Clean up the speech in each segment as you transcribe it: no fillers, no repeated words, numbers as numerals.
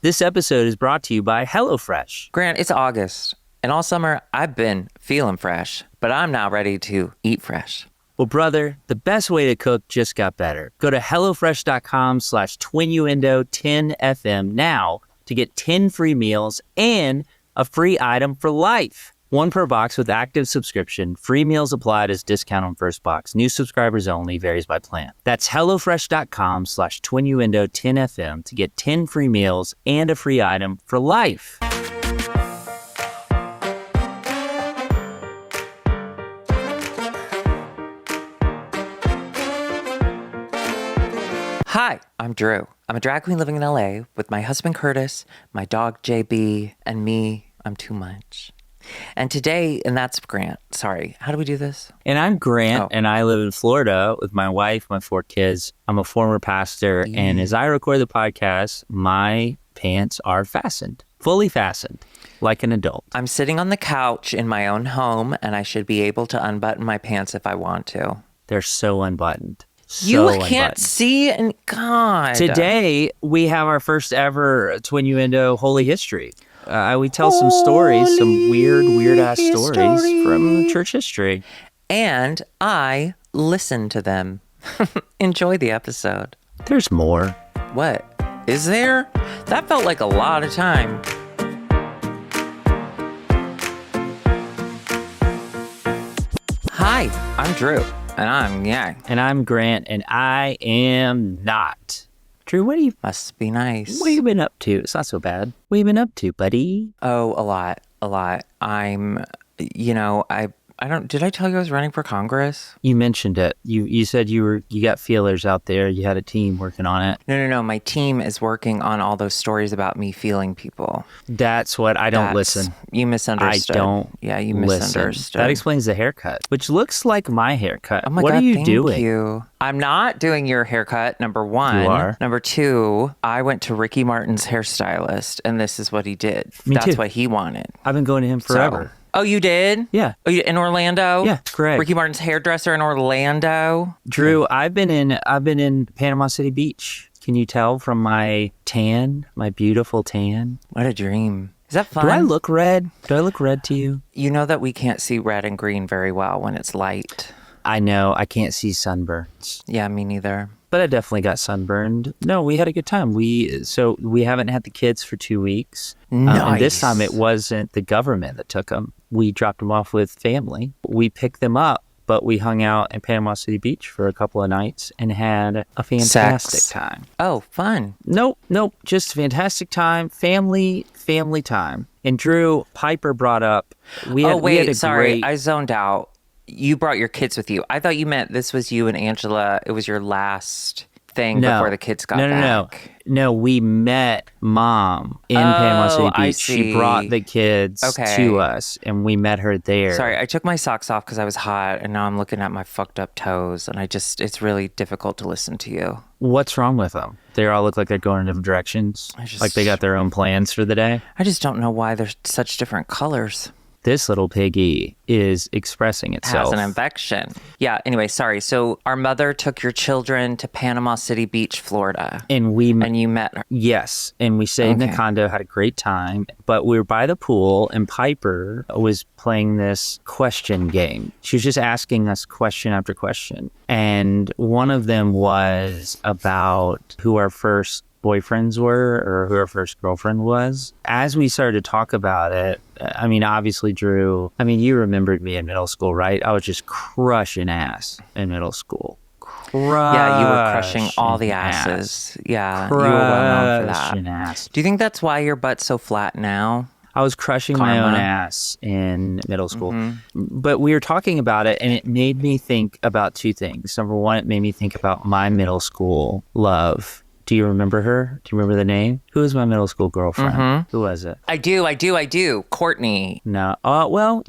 This episode is brought to you by HelloFresh. Grant, it's August, and all summer I've been feeling fresh, but I'm now ready to eat fresh. Well, brother, the best way to cook just got better. Go to HelloFresh.com/Twinnuendo10FM now to get 10 free meals and a free item for life. One per box with active subscription. Free meals applied as discount on first box. New subscribers only. Varies by plan. That's HelloFresh.com/Twinnuendo10FM to get 10 free meals and a free item for life. Hi, I'm Drew. I'm a drag queen living in LA with my husband Curtis, my dog JB, and me. I'm too much. And today, and that's Grant. Sorry, how do we do this? And I'm Grant, and I live in Florida with my wife, my 4 kids. I'm a former pastor, and as I record the podcast, my pants are fastened, fully fastened, like an adult. I'm sitting on the couch in my own home, and I should be able to unbutton my pants if I want to. They're so unbuttoned. You can't see, and God. Today, we have our first ever Twinnuendo Holy History. We tell some stories, some weird-ass stories from church history. And I listen to them. Enjoy the episode. There's more. What? Is there? That felt like a lot of time. Hi, I'm Drew. And I'm Yang. And I'm Grant, and I am not. Drew, Must be nice. What have you been up to? It's not so bad. What have you been up to, buddy? Oh, a lot. I'm, did I tell you I was running for Congress? You mentioned it. You said you got feelers out there. You had a team working on it. No. My team is working on all those stories about me feeling people. That's what I don't listen. You misunderstood. I don't. Yeah, you listen. misunderstood. That explains the haircut, which looks like my haircut. Oh my what God, are you thank doing? You. I'm not doing your haircut, number one. You are. Number two, I went to Ricky Martin's hairstylist, and this is what he did. Me too. That's what he wanted. I've been going to him forever. Oh, you did? Yeah. Oh, in Orlando? Yeah, correct. Ricky Martin's hairdresser in Orlando? Drew, I've been in Panama City Beach. Can you tell from my tan, my beautiful tan? What a dream. Is that fun? Do I look red? Do I look red to you? You know that we can't see red and green very well when it's light. I know. I can't see sunburns. Yeah, me neither. But I definitely got sunburned. No, we had a good time. We haven't had the kids for 2 weeks. Nice. And this time it wasn't the government that took them. We dropped them off with family. We picked them up, but we hung out in Panama City Beach for a couple of nights and had a fantastic time. Oh, fun. Nope. Just a fantastic time. Family time. And Drew, Piper brought up. I zoned out. You brought your kids with you. I thought you meant this was you and Angela. It was your last thing before the kids got back. No, we met Mom in Panama City Beach. I see. She brought the kids to us, and we met her there. Sorry, I took my socks off because I was hot, and now I'm looking at my fucked up toes, and it's really difficult to listen to you. What's wrong with them? They all look like they're going in different directions, like they got their own plans for the day. I just don't know why they're such different colors. This little piggy is expressing itself. Has an infection. Yeah, anyway, sorry. So our mother took your children to Panama City Beach, Florida. And you met her. Yes. And we stayed in the condo, had a great time. But we were by the pool, and Piper was playing this question game. She was just asking us question after question. And one of them was about who our first boyfriends were or who our first girlfriend was. As we started to talk about it, I mean, obviously, Drew, you remembered me in middle school, right? I was just crushing ass in middle school. Yeah, you were crushing all the asses. Yeah, you were well known for that. Ass. Do you think that's why your butt's so flat now? I was crushing my own ass in middle school. But we were talking about it, and it made me think about 2 things. Number one, it made me think about my middle school love. Do you remember her? Do you remember the name? Who was my middle school girlfriend? Mm-hmm. Who was it? I do. Courtney. No. No.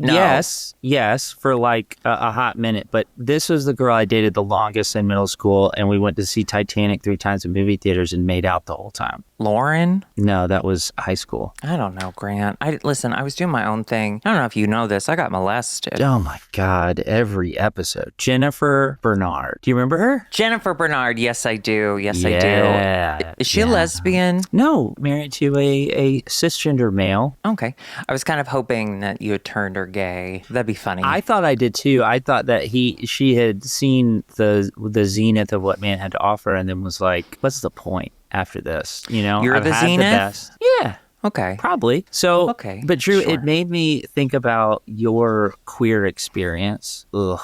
Yes, for like a hot minute. But this was the girl I dated the longest in middle school, and we went to see Titanic 3 times in movie theaters and made out the whole time. Lauren? No, that was high school. I don't know, Grant. Listen, I was doing my own thing. I don't know if you know this. I got molested. Oh my God, every episode. Jennifer Bernard. Do you remember her? Jennifer Bernard. Yes, I do. Yes, I do. Yeah. Is she a lesbian? No, married to a cisgender male. Okay. I was kind of hoping that you had turned her gay. That'd be funny. I thought I did too. I thought that she had seen the zenith of what man had to offer and then was like, what's the point after this? You know, You're I've the had zenith? the best. Yeah. Okay. Probably. So, okay. But Drew, sure. it made me think about your queer experience. Ugh.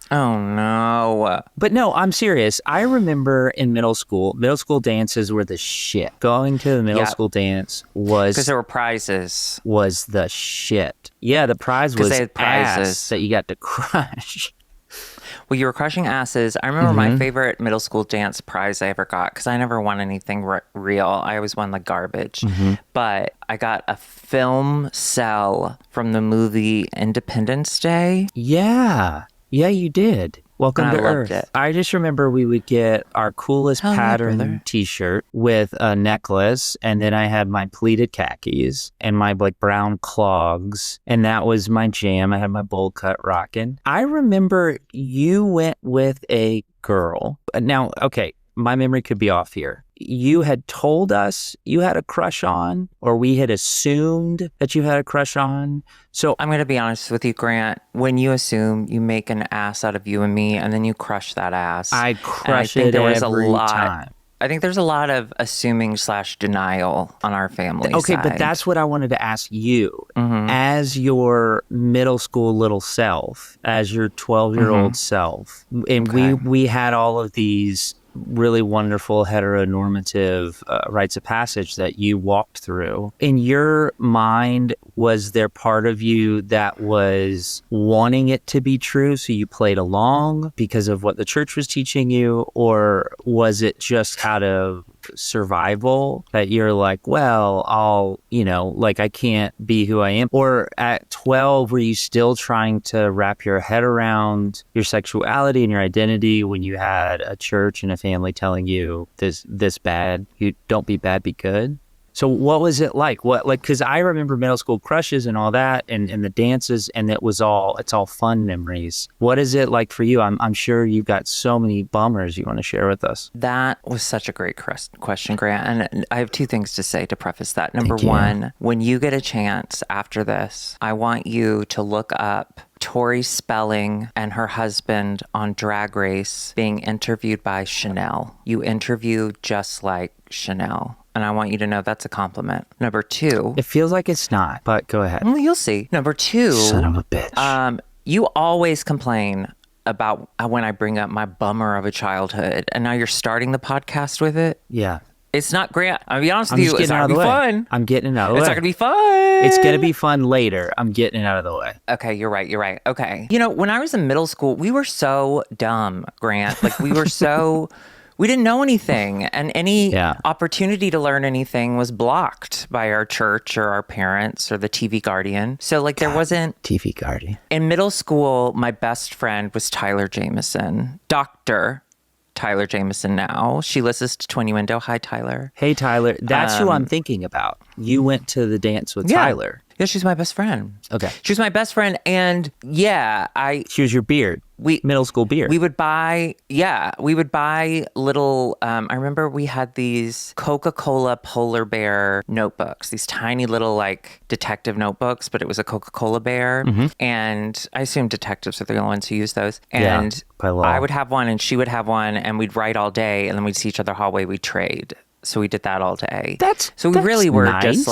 Oh, no. But no, I'm serious. I remember in middle school dances were the shit. Going to the middle school dance was... Because there were prizes. Was the shit. Yeah, the prize was they had prizes ass that you got to crush. Well, you were crushing asses. I remember my favorite middle school dance prize I ever got, because I never won anything real. I always won like garbage. But I got a film cell from the movie Independence Day. Yeah. Yeah, you did. Welcome to Earth. It. I just remember we would get our coolest pattern t-shirt with a necklace, and then I had my pleated khakis and my like brown clogs, and that was my jam. I had my bowl cut rocking. I remember you went with a girl. Now, okay, my memory could be off here. You had told us you had a crush on, or we had assumed that you had a crush on. So I'm going to be honest with you, Grant. When you assume, you make an ass out of you and me, and then you crush that ass. I crush it every time. I think there's a lot of assuming / denial on our family Okay, side. but that's what I wanted to ask you. As your middle school little self, as your 12-year-old self, and we had all of these really wonderful heteronormative rites of passage that you walked through. In your mind, was there part of you that was wanting it to be true, so you played along because of what the church was teaching you, or was it just out of survival that you're like, well, I'll, like I can't be who I am? Or at 12, were you still trying to wrap your head around your sexuality and your identity when you had a church and a family telling you this bad, you don't be bad, be good? So what was it like? Because I remember middle school crushes and all that, and the dances, and it's all fun memories. What is it like for you? I'm sure you've got so many bummers you want to share with us. That was such a great question, Grant. And I have two things to say to preface that. Number one, when you get a chance after this, I want you to look up Tori Spelling and her husband on Drag Race being interviewed by Chanel. You interview just like Chanel. And I want you to know that's a compliment. Number two. It feels like it's not, but go ahead. Well, you'll see. Number two. Son of a bitch. You always complain about when I bring up my bummer of a childhood. And now you're starting the podcast with it? Yeah. It's not Grant. I'll be honest with you. It's not going to be fun. I'm getting it out of the way. It's not going to be fun. It's going to be fun later. I'm getting it out of the way. Okay, you're right. Okay. When I was in middle school, we were so dumb, Grant. Like, we were so... We didn't know anything, and any opportunity to learn anything was blocked by our church or our parents or the TV guardian. So, there wasn't... TV guardian. In middle school, my best friend was Tyler Jameson. Dr. Tyler Jameson now. She listens to Twinnuendo. Hi, Tyler. Hey, Tyler. That's who I'm thinking about. You went to the dance with Tyler. Yeah, she's my best friend. Okay. She was my best friend, and She was your beard. Middle school beard. We would buy little, I remember we had these Coca-Cola polar bear notebooks, these tiny little detective notebooks, but it was a Coca-Cola bear. And I assume detectives are the only ones who use those. And I would have one and she would have one, and we'd write all day, and then we'd see each other hallway, we'd trade. So we did that all day. So we really were nice. Just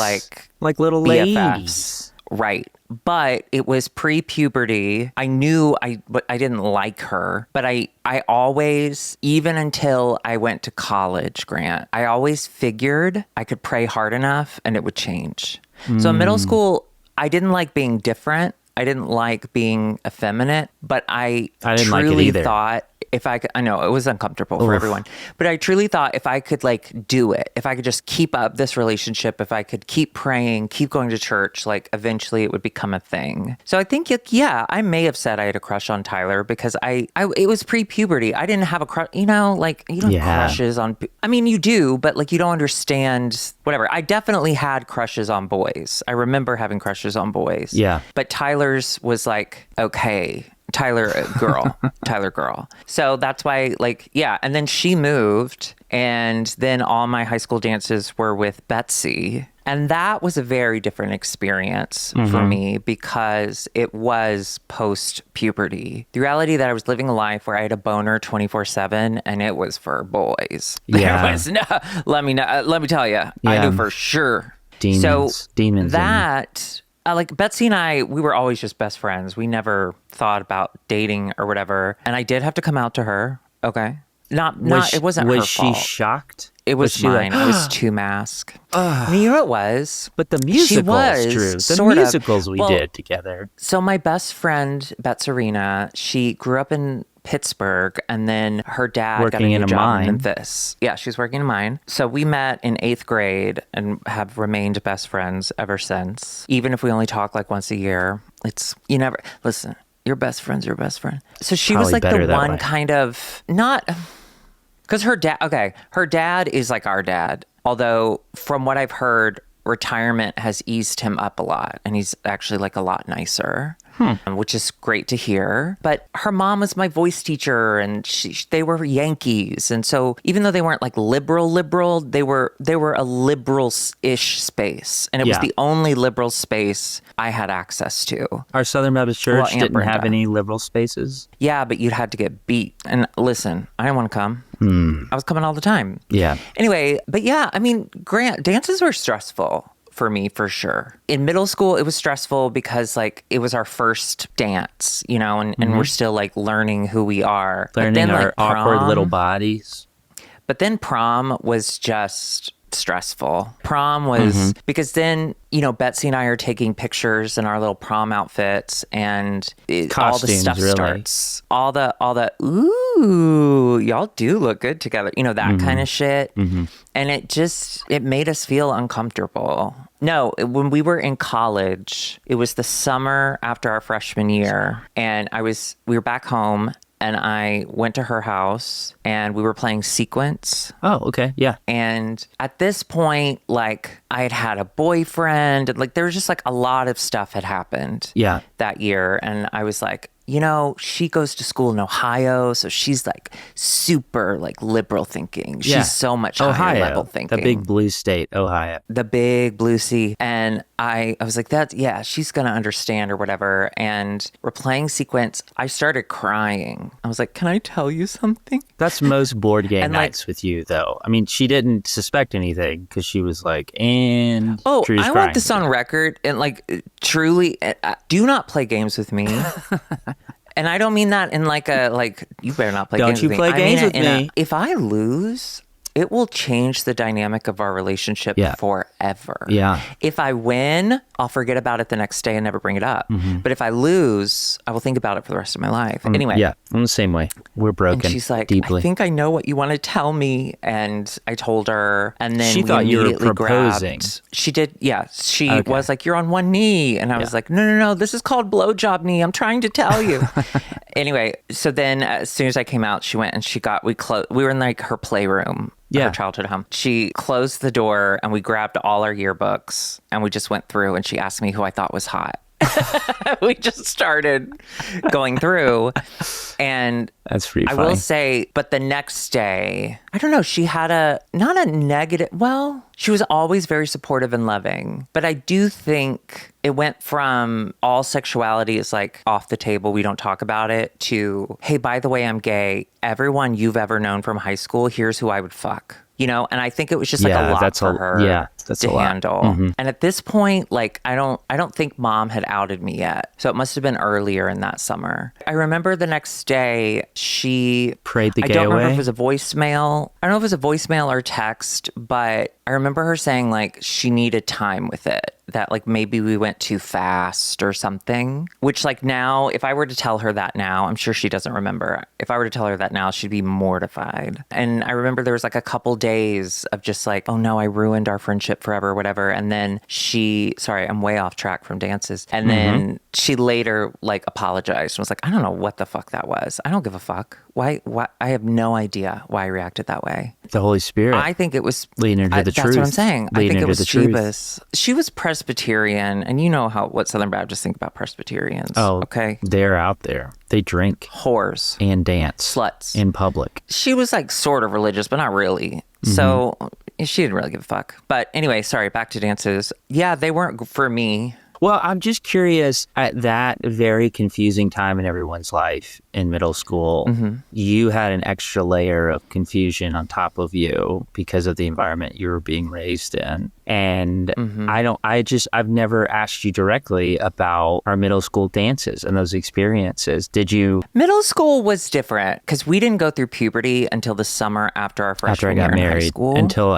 like little BFFs. ladies. Right. But it was pre-puberty. I knew I didn't like her, but I always, even until I went to college, Grant, I always figured I could pray hard enough and it would change. So in middle school, I didn't like being different. I didn't like being effeminate, but I didn't truly like it either. thought if I could, I know it was uncomfortable for everyone, but I truly thought if I could do it, if I could just keep up this relationship, if I could keep praying, keep going to church, eventually it would become a thing. So I think, I may have said I had a crush on Tyler because it was pre-puberty. I didn't have a crush, you don't have crushes on, I mean, you do, but you don't understand whatever. I definitely had crushes on boys. I remember having crushes on boys. Yeah. But Tyler's was okay. Tyler girl. So that's why, like, yeah. And then she moved, and then all my high school dances were with Betsy. And that was a very different experience for me because it was post-puberty. The reality that I was living a life where I had a boner 24/7, and it was for boys. Yeah. There was no, let me tell you, I knew for sure. Demons. That, like Betsy and I, we were always just best friends. We never thought about dating or whatever. And I did have to come out to her. Okay. It wasn't her fault. Was she shocked? It was mine. I was too mask. I mean, you know what it was? But the musicals, Drew. The musicals we did together. So my best friend, Betserina, she grew up in Pittsburgh, and then her dad got a new job in Memphis. Yeah, she's working in a mine. So we met in 8th grade and have remained best friends ever since. Even if we only talk like once a year, listen, your best friend's your best friend. So she was like the one kind of, not, because her dad is like our dad. Although from what I've heard, retirement has eased him up a lot, and he's actually like a lot nicer. Which is great to hear. But her mom was my voice teacher, and they were Yankees. And so even though they weren't like liberal, they were a liberal-ish space. And it was the only liberal space I had access to. Our Southern Baptist Church didn't have any liberal spaces? Yeah, but you'd had to get beat. And listen, I didn't want to come. I was coming all the time. Yeah. Anyway, but yeah, I mean, Grant, dances were stressful for me, for sure. In middle school, it was stressful because like it was our first dance, and we're still like learning who we are. Learning our awkward little bodies. But then prom was just stressful. Prom was because then, Betsy and I are taking pictures in our little prom outfits, and all the stuff starts. All the, ooh, y'all do look good together. That kind of shit. And it made us feel uncomfortable. No, when we were in college, it was the summer after our freshman year, and we were back home, and I went to her house, and we were playing Sequence. Oh, okay, yeah. And at this point, like, I had a boyfriend, and like there was just like a lot of stuff had happened that year, and I was like, she goes to school in Ohio, so she's like super like liberal thinking. She's so much higher level thinking. The big blue state, Ohio. The big blue sea. And I was like, she's going to understand or whatever. And we're playing Sequence. I started crying. I was like, can I tell you something? That's most board game nights with you, though. I mean, she didn't suspect anything because she was like, and Drew's I want this on record. And like, truly, do not play games with me. And I don't mean that in like you better not play games with me. Don't you play games with me. If I lose, it will change the dynamic of our relationship forever. Yeah. If I win, I'll forget about it the next day and never bring it up. But if I lose, I will think about it for the rest of my life. Anyway. Yeah, I'm the same way. We're broken. And she's like, deeply. I think I know what you want to tell me. And I told her, and then she thought you were proposing. She did. Yeah. She was like, you're on one knee. And I was like, no. This is called blowjob knee. I'm trying to tell you. Anyway, so then as soon as I came out, she went and we were in like her playroom. Her childhood home. She closed the door, and we grabbed all our yearbooks, and we just went through, and she asked me who I thought was hot. We just started going through, and that's pretty funny. I will say, but the next day, I don't know, she had not a negative, she was always very supportive and loving, but I do think it went from all sexuality is like off the table, we don't talk about it, to, hey, by the way, I'm gay. Everyone you've ever known from high school, here's who I would fuck. And I think it was just like a lot for her to handle. And at this point, like, I don't think mom had outed me yet. So it must have been earlier in that summer. I remember the next day she prayed the gay away. I don't remember if it was a voicemail. I don't know if it was a voicemail or text, but I remember her saying like she needed time with it. That like maybe we went too fast or something, which like now, if I were to tell her that now, I'm sure she doesn't remember. If I were to tell her that now, she'd be mortified. And I remember there was like a couple days of just like, oh no, I ruined our friendship it forever, whatever. And then sorry, I'm way off track from dances. And then she later like apologized and was like, I don't know what the fuck that was. I don't give a fuck. Why? I have no idea why I reacted that way. The Holy Spirit. I think it was leading her to the truth. That's what I'm saying. I think it was Chivas. She was Presbyterian, and you know what Southern Baptists think about Presbyterians. Oh, okay. They're out there. They drink, whores, and dance, sluts in public. She was like sort of religious, but not really. So she didn't really give a fuck. But anyway, sorry. Back to dances. Yeah, they weren't for me. Well, I'm just curious, at that very confusing time in everyone's life in middle school, you had an extra layer of confusion on top of you because of the environment you were being raised in. And I've never asked you directly about our middle school dances and those experiences. Did you? Middle school was different because we didn't go through puberty until the summer after our freshman year in high school. Until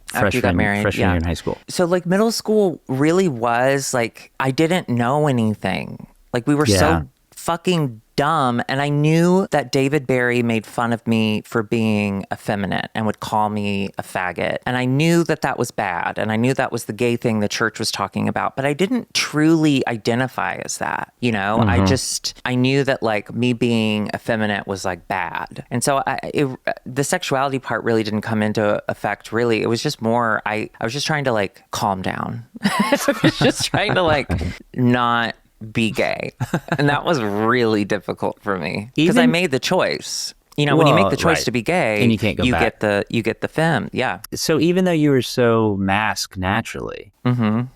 freshman year in high school. So like middle school really was like, I didn't know anything. Like we were so fucking dumb. And I knew that David Barry made fun of me for being effeminate and would call me a faggot. And I knew that that was bad. And I knew that was the gay thing the church was talking about. But I didn't truly identify as that. You know, I knew that like me being effeminate was like bad. And so the sexuality part really didn't come into effect really. It was just more, I was just trying to like calm down. I was just trying to like not be gay. And that was really difficult for me because I made the choice. You know, when you make the choice to be gay, and you can't go back. You get the femme. Yeah. So even though you were so masked naturally,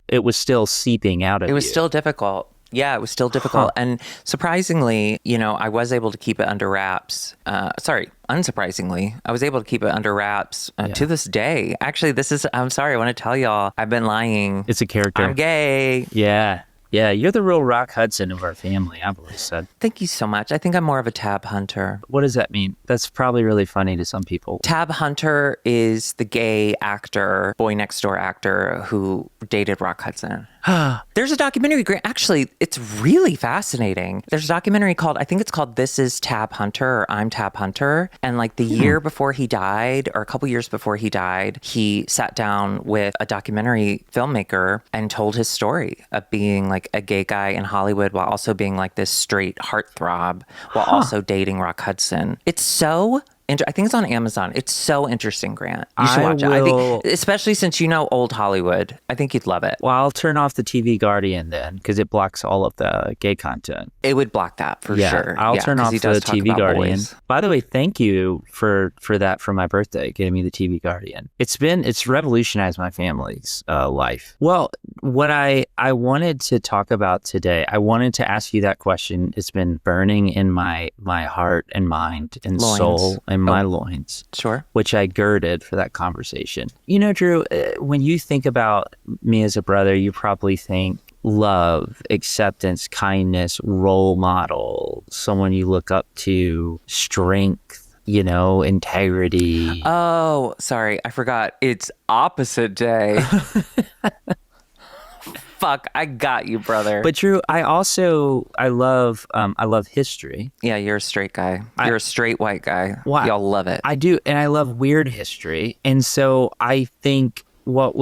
it was still seeping out of you. It was still difficult. Yeah, it was still difficult. And surprisingly, you know, I was able to keep it under wraps. Unsurprisingly, I was able to keep it under wraps to this day. Actually, I'm sorry, I want to tell y'all, I've been lying. It's a character. I'm gay. Yeah. Yeah, you're the real Rock Hudson of our family, I've always said. Thank you so much. I think I'm more of a tab hunter. What does that mean? That's probably really funny to some people. Tab hunter is the gay actor, boy next door actor who dated Rock Hudson. There's a documentary, actually, it's really fascinating. There's a documentary called, I think it's called This Is Tab Hunter or I'm Tab Hunter. And like the year before he died, or a couple years before he died, he sat down with a documentary filmmaker and told his story of being like a gay guy in Hollywood while also being like this straight heartthrob while also dating Rock Hudson. It's so I think it's on Amazon. It's so interesting, Grant. You should watch it. I think, especially since you know old Hollywood. I think you'd love it. Well, I'll turn off the TV Guardian then, because it blocks all of the gay content. It would block that for sure. I'll turn off the TV Guardian. Boys. By the way, thank you for that for my birthday, getting me the TV Guardian. It's revolutionized my family's life. Well, what I wanted to talk about today, I wanted to ask you that question. It's been burning in my heart and mind and soul and my loins. Sure. Which I girded for that conversation. You know, Drew, when you think about me as a brother, you probably think love, acceptance, kindness, role model, someone you look up to, strength, you know, integrity. Oh, sorry. I forgot. It's opposite day. Fuck, I got you, brother. But Drew, I love history. Yeah, you're a straight guy. You're a straight white guy. Well, y'all love it. I do, and I love weird history. And so I think what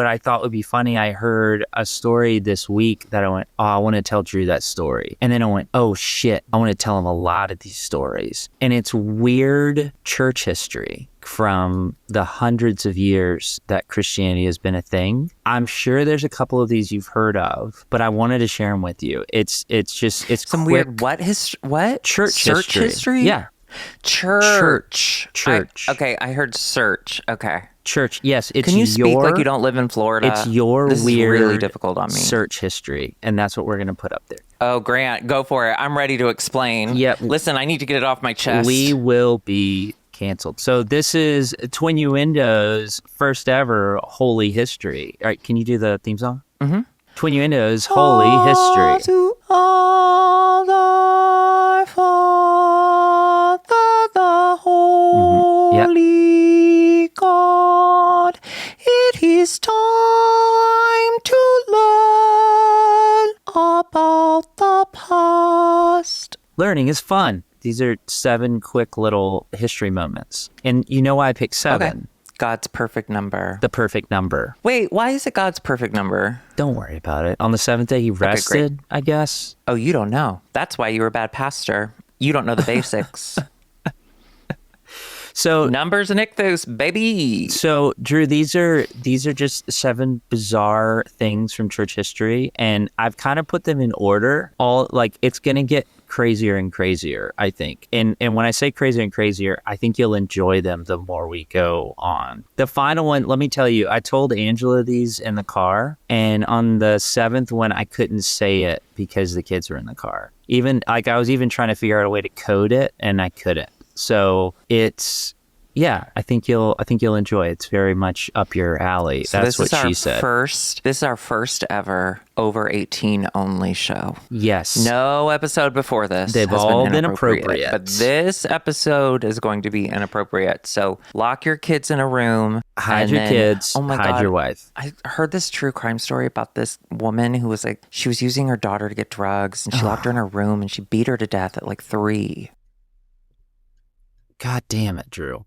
I thought would be funny, I heard a story this week that I went, oh, I want to tell Drew that story. And then I went, oh shit, I want to tell him a lot of these stories. And it's weird church history from the hundreds of years that Christianity has been a thing. I'm sure there's a couple of these you've heard of, but I wanted to share them with you. It's some quick, weird church history? Yeah. Church. Okay, I heard search. Okay. Church, yes. It's Can you speak like you don't live in Florida? It's your this weird is really difficult on me. Search history, and that's what we're going to put up there. Oh, Grant, go for it. I'm ready to explain. Yep. Listen, I need to get it off my chest. We will be canceled. So this is Twinnuendo's first ever holy history. All right, can you do the theme song? Mm-hmm. Twinnuendo's holy history. To all thy Father, the holy God, it is time to learn about the past. Learning is fun. These are 7 quick little history moments. And you know why I picked 7? Okay. God's perfect number. The perfect number. Wait, why is it God's perfect number? Don't worry about it. On the seventh day, he rested, I guess. Oh, you don't know. That's why you were a bad pastor. You don't know the basics. So numbers and ichthus, baby. So Drew, these are just 7 bizarre things from church history, and I've kind of put them in order. All like it's gonna get crazier and crazier, I think. And when I say crazier and crazier, I think you'll enjoy them the more we go on. The final one, let me tell you, I told Angela these in the car, and on the 7th one, I couldn't say it because the kids were in the car. Even like I was even trying to figure out a way to code it, and I couldn't. So it's, yeah, I think you'll enjoy it. It's very much up your alley. So that's what she said. This is our first ever over 18 only show. Yes. No episode before this. They've all been appropriate. But this episode is going to be inappropriate. So lock your kids in a room. Hide your kids. Oh my God. Hide your wife. I heard this true crime story about this woman who was like, she was using her daughter to get drugs, and she locked her in her room and she beat her to death at like 3. God damn it, Drew.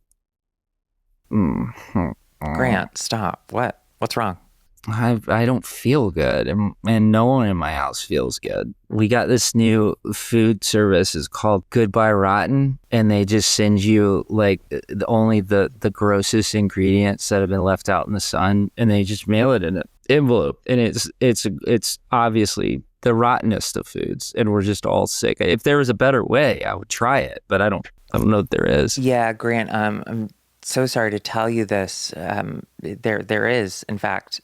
Grant, stop. What? What's wrong? I don't feel good, and no one in my house feels good. We got this new food service. It's called Goodbye Rotten, and they just send you like only the grossest ingredients that have been left out in the sun, and they just mail it in an envelope, and it's obviously the rottenest of foods, and we're just all sick. If there was a better way, I would try it, but I don't know if there is. Yeah, Grant, I'm so sorry to tell you this. There is, in fact,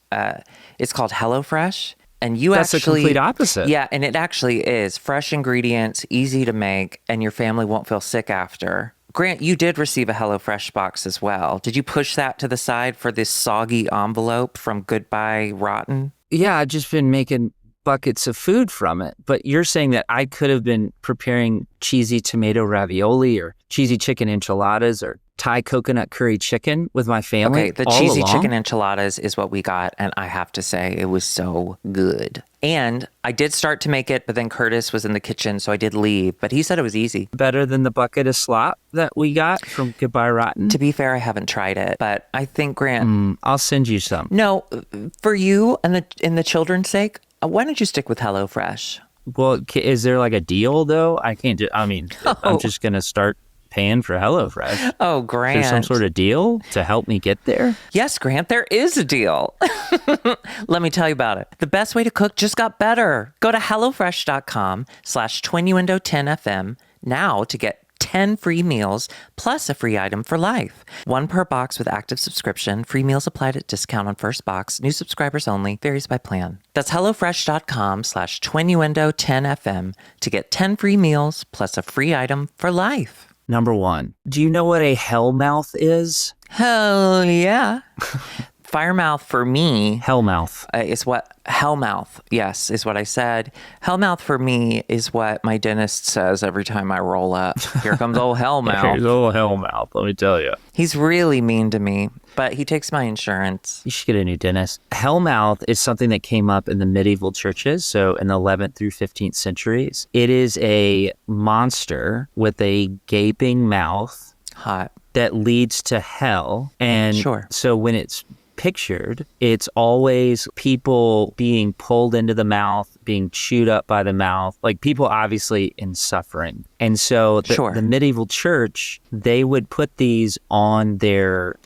it's called HelloFresh. And That's the complete opposite. Yeah, and it actually is. Fresh ingredients, easy to make, and your family won't feel sick after. Grant, you did receive a HelloFresh box as well. Did you push that to the side for this soggy envelope from Goodbye Rotten? Yeah, I've just been making buckets of food from it. But you're saying that I could have been preparing cheesy tomato ravioli or cheesy chicken enchiladas or Thai coconut curry chicken with my family. Okay, the cheesy chicken enchiladas is what we got, and I have to say it was so good. And I did start to make it, but then Curtis was in the kitchen, so I did leave. But he said it was easy. Better than the bucket of slop that we got from Goodbye Rotten? To be fair, I haven't tried it, but I think, Grant... I'll send you some. No, for you and the children's sake, why don't you stick with HelloFresh? Well, is there like a deal, though? I can't do... I mean, I'm just going to start paying for HelloFresh. Oh, Grant. Is there some sort of deal to help me get there? Yes, Grant, there is a deal. Let me tell you about it. The best way to cook just got better. Go to HelloFresh.com/Twinnuendo10FM now to get 10 free meals plus a free item for life. 1 per box with active subscription. Free meals applied at discount on first box. New subscribers only. Varies by plan. That's HelloFresh.com/Twinnuendo10FM to get 10 free meals plus a free item for life. Number 1, do you know what a Hellmouth is? Hell yeah. Firemouth for me. Hellmouth. Is what Hellmouth, yes, is what I said. Hellmouth for me is what my dentist says every time I roll up. Here comes old Hellmouth. Here's old Hellmouth, let me tell you. He's really mean to me, but he takes my insurance. You should get a new dentist. Hellmouth is something that came up in the medieval churches, so in the 11th through 15th centuries. It is a monster with a gaping mouth. Hot. That leads to hell. And so when it's pictured, it's always people being pulled into the mouth, being chewed up by the mouth, like people obviously in suffering. And so the medieval church, they would put these on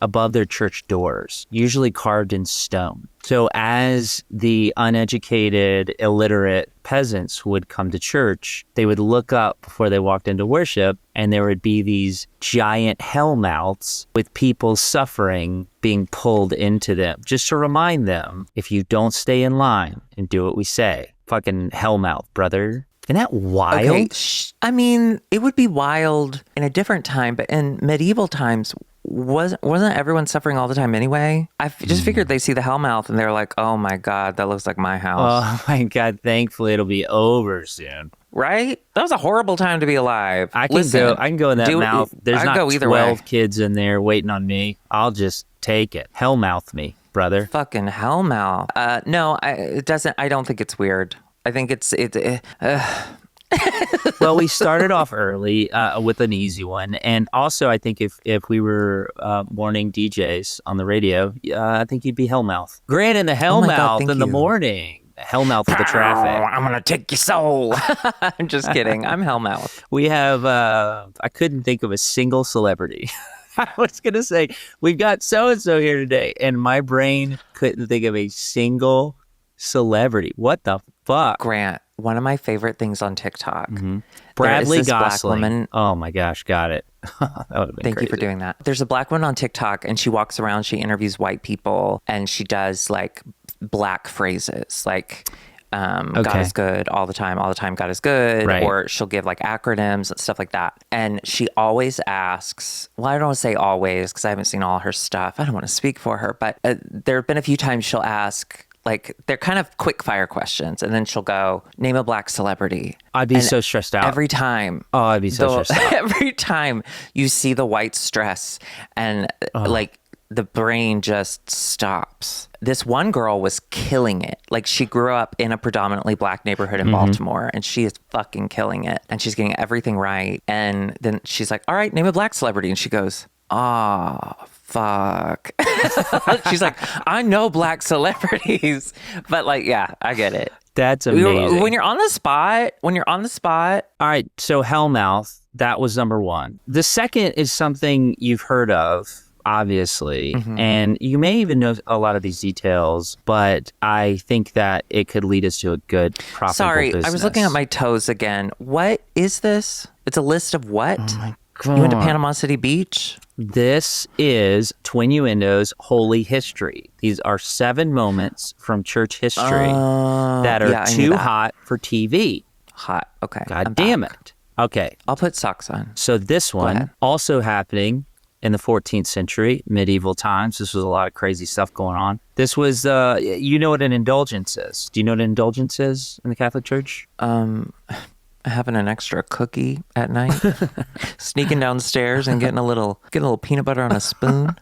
above their church doors, usually carved in stone. So as the uneducated, illiterate peasants would come to church, they would look up before they walked into worship, and there would be these giant hell mouths with people suffering being pulled into them, just to remind them, if you don't stay in line and do what we say, fucking hell mouth, brother. Isn't that wild? Okay. I mean, it would be wild in a different time, but in medieval times, wasn't everyone suffering all the time anyway? I just figured they see the Hellmouth and they're like, oh my God, that looks like my house. Oh my God, thankfully it'll be over soon. Right? That was a horrible time to be alive. I can go in that mouth. There's not 12 kids in there waiting on me. I'll just take it. Hellmouth me, brother. Fucking Hellmouth. No, it doesn't. I don't think it's weird. I think Well, we started off early with an easy one. And also, I think if we were morning DJs on the radio, I think you'd be Hellmouth. Grant in the Hellmouth in the morning. Hellmouth of the traffic. I'm going to take your soul. I'm just kidding. I'm Hellmouth. We have, I couldn't think of a single celebrity. I was going to say, we've got so-and-so here today. And my brain couldn't think of a single celebrity. What the fuck? Grant, one of my favorite things on TikTok. Bradley Gosling. Black woman. Oh my gosh, got it. That would have been Thank crazy. you for doing that. There's a black woman on TikTok and she walks around, she interviews white people and she does like black phrases like God is good all the time, God is good. Right. Or she'll give like acronyms and stuff like that. And she always asks, well, I don't want to say always because I haven't seen all her stuff. I don't want to speak for her, but there have been a few times she'll ask, like, they're kind of quick fire questions. And then she'll go, name a black celebrity. I'd be so stressed out. Every time. Oh, I'd be so stressed out. Every time you see the white stress and like the brain just stops. This one girl was killing it. Like she grew up in a predominantly black neighborhood in Baltimore and she is fucking killing it. And she's getting everything right. And then she's like, all right, name a black celebrity. And she goes, fuck. She's like, I know black celebrities. But like, yeah, I get it. That's amazing. When you're on the spot. All right, so Hellmouth, that was number one. The second is something you've heard of, obviously, and you may even know a lot of these details, but I think that it could lead us to a good, profitable business. I was looking at my toes again. What is this? It's a list of what? Oh my God. You went to Panama City Beach? This is Twinnuendo's Holy History. These are 7 moments from church history that are too hot for TV. Hot. Okay. God damn it. Okay. I'll put socks on. So this one also happening in the 14th century, medieval times. This was a lot of crazy stuff going on. This was, you know what an indulgence is. Do you know what an indulgence is in the Catholic Church? Having an extra cookie at night, sneaking downstairs and getting a little peanut butter on a spoon.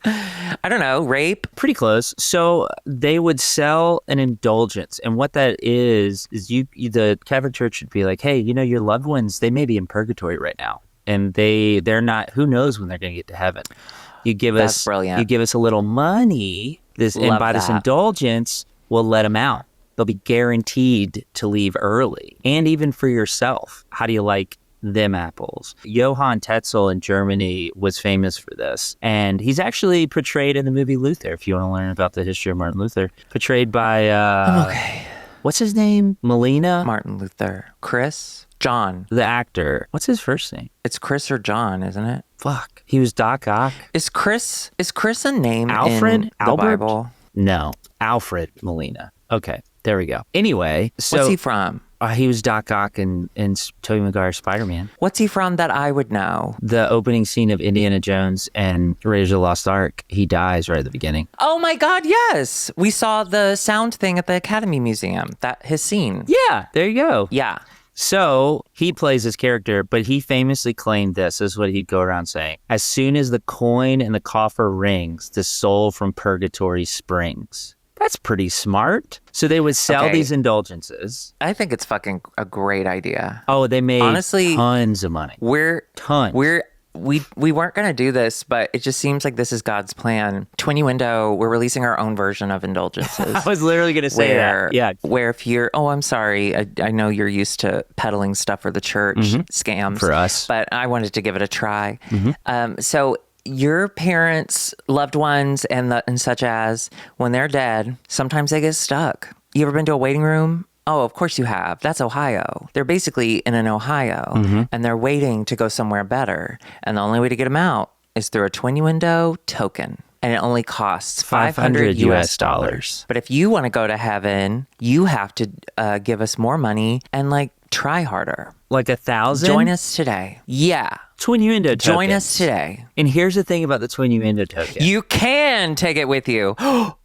I don't know, rape? Pretty close. So they would sell an indulgence. And what that is the Catholic Church would be like, hey, you know, your loved ones, they may be in purgatory right now. And they're not, who knows when they're going to get to heaven. You give us brilliant. You give us a little money, this indulgence, we'll let them out. They'll be guaranteed to leave early. And even for yourself, how do you like them apples? Johann Tetzel in Germany was famous for this. And he's actually portrayed in the movie Luther, if you want to learn about the history of Martin Luther. Portrayed by, I'm okay. What's his name? Molina? Martin Luther. Chris? John. The actor. What's his first name? It's Chris or John, isn't it? Fuck. He was Doc Ock. Is Chris a name Alfred? in the Bible? No. Alfred Molina. Okay. There we go. Anyway, so what's he from? He was Doc Ock in Tobey Maguire's Spider-Man. What's he from that I would know? The opening scene of Indiana Jones and Raiders of the Lost Ark, he dies right at the beginning. Oh my God, yes. We saw the sound thing at the Academy Museum, his scene. Yeah, there you go. Yeah. So he plays his character, but he famously claimed this is what he'd go around saying. As soon as the coin in the coffer rings, the soul from purgatory springs. That's pretty smart. So they would sell these indulgences. I think it's fucking a great idea. Oh, they made honestly tons of money. We weren't going to do this, but it just seems like this is God's plan. Twinnuendo, we're releasing our own version of indulgences. I was literally going to say that. Yeah. Where if you're, I'm sorry, I know you're used to peddling stuff for the church, scams. For us. But I wanted to give it a try. So your parents, loved ones, and such as, when they're dead, sometimes they get stuck. You ever been to a waiting room? Oh, of course you have. That's Ohio. They're basically in an Ohio, and they're waiting to go somewhere better. And the only way to get them out is through a Twinnuendo token. And it only costs $500 US. But if you want to go to heaven, you have to give us more money and try harder. Like 1,000? Join us today. Yeah. Twinnuendo token. Join us today. And here's the thing about the Twinnuendo token. You can take it with you.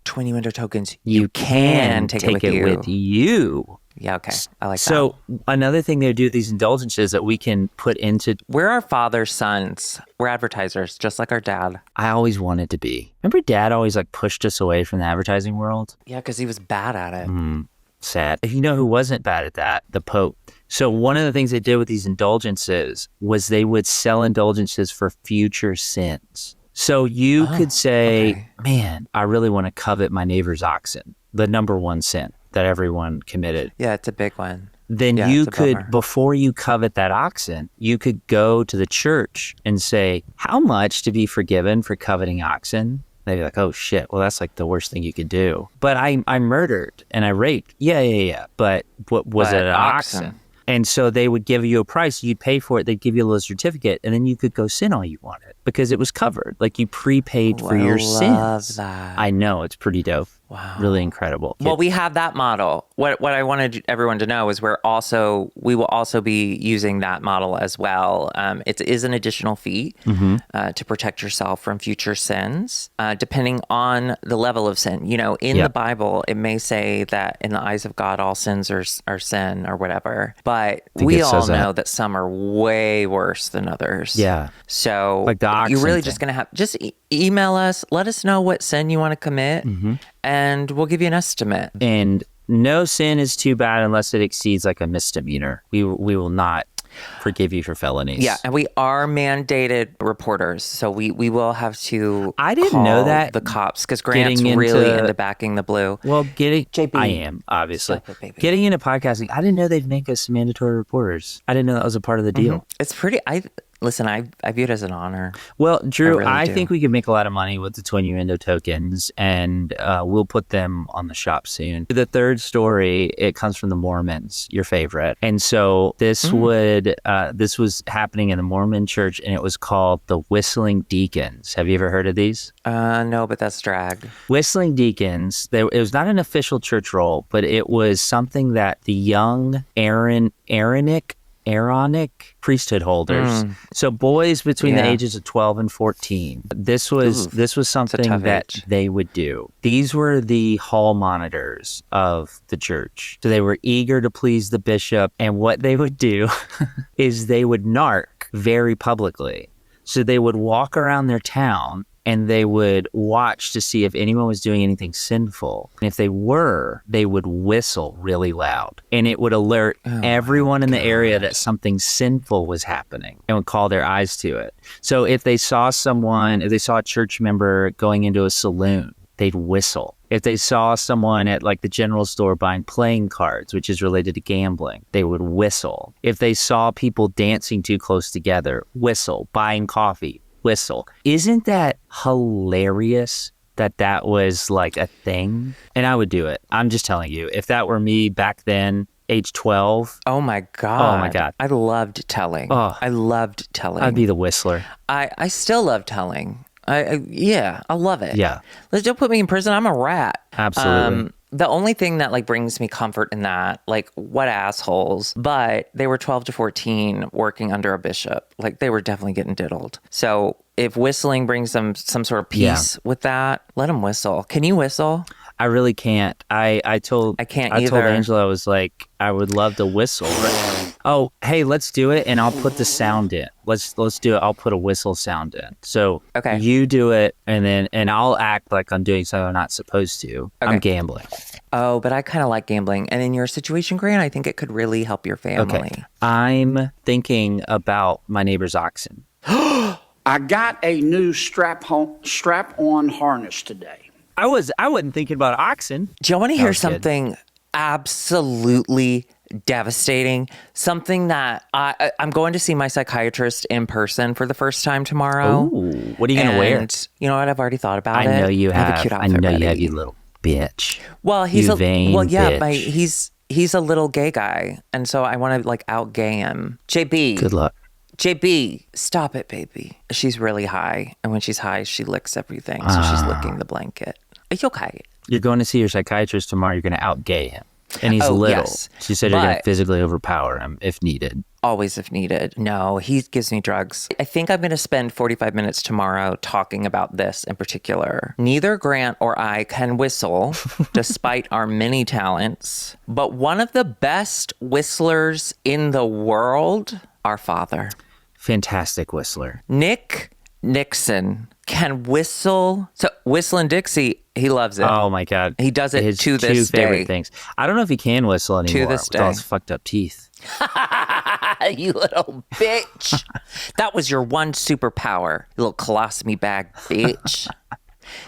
Twinnuendo tokens. You can take it with you. Yeah, okay. I like that. So another thing they do with these indulgences that we can put into... We're our father's sons. We're advertisers, just like our dad. I always wanted to be. Remember Dad always pushed us away from the advertising world? Yeah, because he was bad at it. sad. You know who wasn't bad at that? The Pope. So one of the things they did with these indulgences was they would sell indulgences for future sins. So you could say, man, I really want to covet my neighbor's oxen, the number one sin that everyone committed. Yeah, it's a big one. Then you could, before you covet that oxen, you could go to the church and say, how much to be forgiven for coveting oxen? They'd be like, oh shit, well that's like the worst thing you could do. But I murdered and I raped. Yeah. But what was it, an oxen? And so they would give you a price, you'd pay for it, they'd give you a little certificate, and then you could go sin all you wanted because it was covered. Like you prepaid for your sins. That. I know, it's pretty dope. Wow. Really incredible. Well, we have that model. What I wanted everyone to know is we will also be using that model as well. It is an additional fee to protect yourself from future sins, depending on the level of sin. You know, in the Bible, it may say that in the eyes of God, all sins are sin or whatever. But we all know that some are way worse than others. Yeah. So like the oxen you're really thing. just going to have, email us, let us know what sin you want to commit, and we'll give you an estimate. And no sin is too bad unless it exceeds like a misdemeanor. We will not forgive you for felonies. Yeah, and we are mandated reporters, so we will have to I didn't call know that the cops because Grant's really into backing the blue. Well, JB, I am, obviously. Stop it, baby. Getting into podcasting, I didn't know they'd make us mandatory reporters. I didn't know that was a part of the deal. It's pretty... Listen, I view it as an honor. Well, Drew, I do. think we could make a lot of money with the Twinnuendo tokens, and we'll put them on the shop soon. The third story, it comes from the Mormons, your favorite. And so this was happening in the Mormon church, and it was called the Whistling Deacons. Have you ever heard of these? No, but that's drag. Whistling Deacons, it was not an official church role, but it was something that the young Aaronic priesthood holders. So boys between the ages of 12 and 14. This was something that they would do. These were the hall monitors of the church. So they were eager to please the bishop, and what they would do is they would narc very publicly. So they would walk around their town and they would watch to see if anyone was doing anything sinful. And if they were, they would whistle really loud. And it would alert everyone in the area that something sinful was happening and would call their eyes to it. So if they saw a church member going into a saloon, they'd whistle. If they saw someone at like the general store buying playing cards, which is related to gambling, they would whistle. If they saw people dancing too close together, whistle. Buying coffee, whistle. Isn't that hilarious that was like a thing? And I would do it. I'm just telling you, if that were me back then, age 12. Oh my God. Oh my God. I loved telling. I loved telling. I'd be the whistler. I still love telling. I love it. Yeah. Don't put me in prison. I'm a rat. Absolutely. The only thing that like brings me comfort in that, like what assholes, but they were 12 to 14 working under a bishop. Like they were definitely getting diddled. So if whistling brings them some sort of peace with that, let them whistle. Can you whistle? I really can't. I can't either. I told Angela, I was like, I would love to whistle. Oh, hey, let's do it, and I'll put the sound in. Let's do it. I'll put a whistle sound in. So you do it, and I'll act like I'm doing something I'm not supposed to. I'm gambling. Oh, but I kind of like gambling. And in your situation, Grant, I think it could really help your family. Okay. I'm thinking about my neighbor's oxen. I got a new strap-on harness today. I wasn't thinking about oxen. Do you want to hear something absolutely devastating? Something that I'm going to see my psychiatrist in person for the first time tomorrow. Ooh, what are you going to wear? You know what? I've already thought about it. I know you have. I have a cute outfit ready. You have, you little bitch. Well, he's you vain bitch. He's a little gay guy, and so I want to like out gay him. JB. Good luck. JB, stop it, baby. She's really high, and when she's high, she licks everything, so she's licking the blanket. Are you okay? You're going to see your psychiatrist tomorrow. You're going to out gay him. And he's little. Yes. She said you're going to physically overpower him if needed. Always if needed. No, he gives me drugs. I think I'm going to spend 45 minutes tomorrow talking about this in particular. Neither Grant or I can whistle, despite our many talents. But one of the best whistlers in the world, our father. Fantastic whistler. Nick Nixon. can whistle. So Whistling Dixie, he loves it. Oh my God. He does it His to two this favorite day. things. I don't know if he can whistle anymore this with all day. his fucked up teeth. You little bitch. That was your one superpower, you little colostomy bag bitch.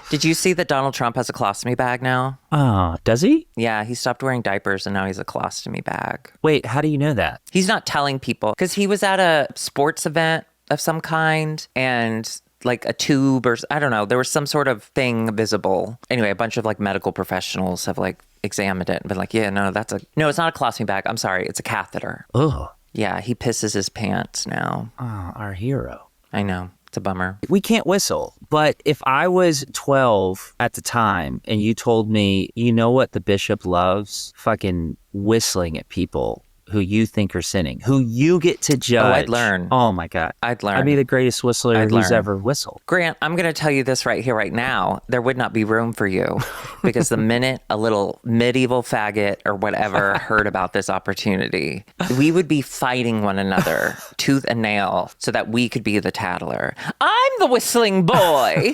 Did you see that Donald Trump has a colostomy bag now? Oh, does he? Yeah, he stopped wearing diapers and now he's a colostomy bag. Wait, how do you know that? He's not telling people because he was at a sports event of some kind and like a tube or I don't know. There was some sort of thing visible. Anyway, a bunch of like medical professionals have like examined it and been like, yeah, no, it's not a colostomy bag. I'm sorry. It's a catheter. Oh, Yeah, he pisses his pants now. our hero. I know. It's a bummer. We can't whistle, but if I was 12 at the time and you told me, you know what the bishop loves? Fucking whistling at people who you think are sinning, who you get to judge. Oh, I'd learn. Oh my God. I'd learn. I'd be the greatest whistler I'd who's learn. ever whistled. Grant, I'm going to tell you this right here, right now. There would not be room for you because the minute a little medieval faggot or whatever heard about this opportunity, we would be fighting one another tooth and nail so that we could be the tattler. I'm the whistling boy.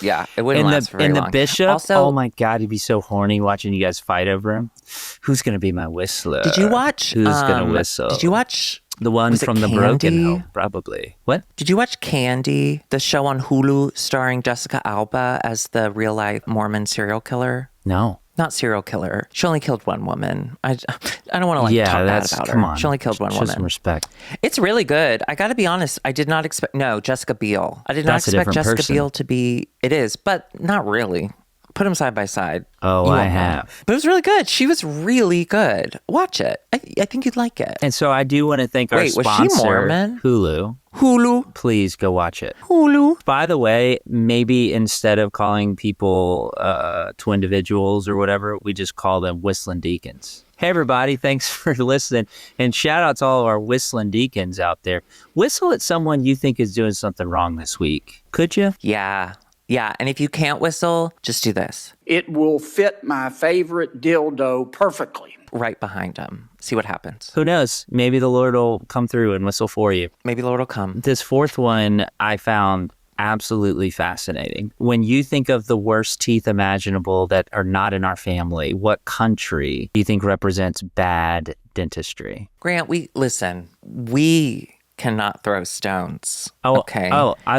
Yeah, it wouldn't last for very long. And the bishop, Also, oh my God, he'd be so horny watching you guys fight over him. Who's going to be my whistler? did you watch? Who's going to whistle? Did you watch? The one was it from the Broken Candy? Home, probably. What? Did you watch Candy, the show on Hulu starring Jessica Alba as the real life Mormon serial killer? No. Not serial killer. She only killed one woman. I don't want to talk bad about her. Come on. She only killed one Show woman. some respect. It's really good. I got to be honest. I did not expect. No, Jessica Biel. I did not That's a expect different Jessica person. Biel to be. It is, but not really. Put them side by side. Oh, You I won't know. have. But it was really good. She was really good. Watch it. I think you'd like it. And so I do want to thank our Wait, was she sponsor, Mormon? Hulu. Hulu. Please go watch it. Hulu. By the way, maybe instead of calling people twin individuals or whatever, we just call them whistling deacons. Hey, everybody. Thanks for listening. And shout out to all of our whistling deacons out there. Whistle at someone you think is doing something wrong this week. Could you? Yeah. Yeah. And if you can't whistle, just do this. It will fit my favorite dildo perfectly. Right behind him. See what happens. Who knows? Maybe the Lord will come through and whistle for you. Maybe the Lord will come. This fourth one I found absolutely fascinating. When you think of the worst teeth imaginable that are not in our family, what country do you think represents bad dentistry? Grant, we cannot throw stones. Oh, okay.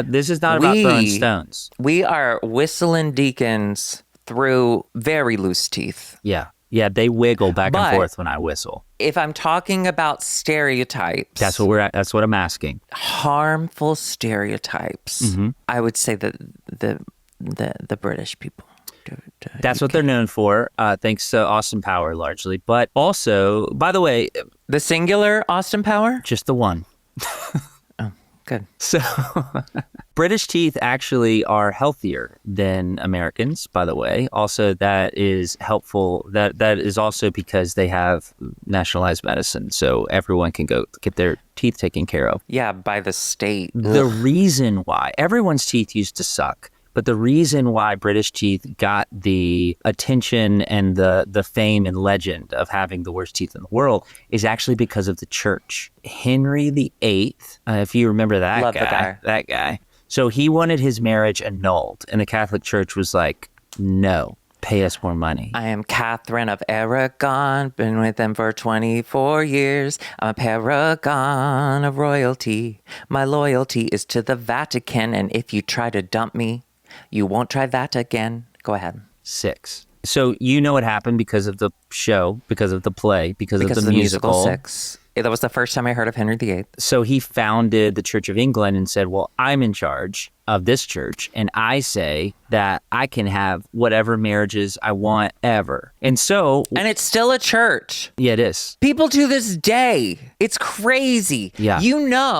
This is not about throwing stones. We are whistling deacons through very loose teeth. Yeah, they wiggle back But- and forth when I whistle. If I'm talking about stereotypes, That's what I'm asking. harmful stereotypes, Mm-hmm. I would say that the British people. That's what they're known for, thanks to Austin Power largely. But also, by the way, The singular Austin Power? just the one. Good. So British teeth actually are healthier than Americans, by the way. Also, that is helpful. That is also because they have nationalized medicine. So everyone can go get their teeth taken care of. Yeah, by the state. The reason why everyone's teeth used to suck, but the reason why British teeth got the attention and the fame and legend of having the worst teeth in the world is actually because of the church. Henry VIII, if you remember that Love the guy. that guy. So he wanted his marriage annulled, and the Catholic Church was like, no, pay us more money. I am Catherine of Aragon, been with them for 24 years. I'm a paragon of royalty. My loyalty is to the Vatican, and if you try to dump me, you won't try that again. Go ahead. 6. So you know what happened because of the show, because of the play, because of the musical. 6. That was the first time I heard of Henry VIII. So he founded the Church of England and said, well, I'm in charge of this church, and I say that I can have whatever marriages I want ever. And so... And it's still a church. Yeah, it is. People to this day. It's crazy. Yeah.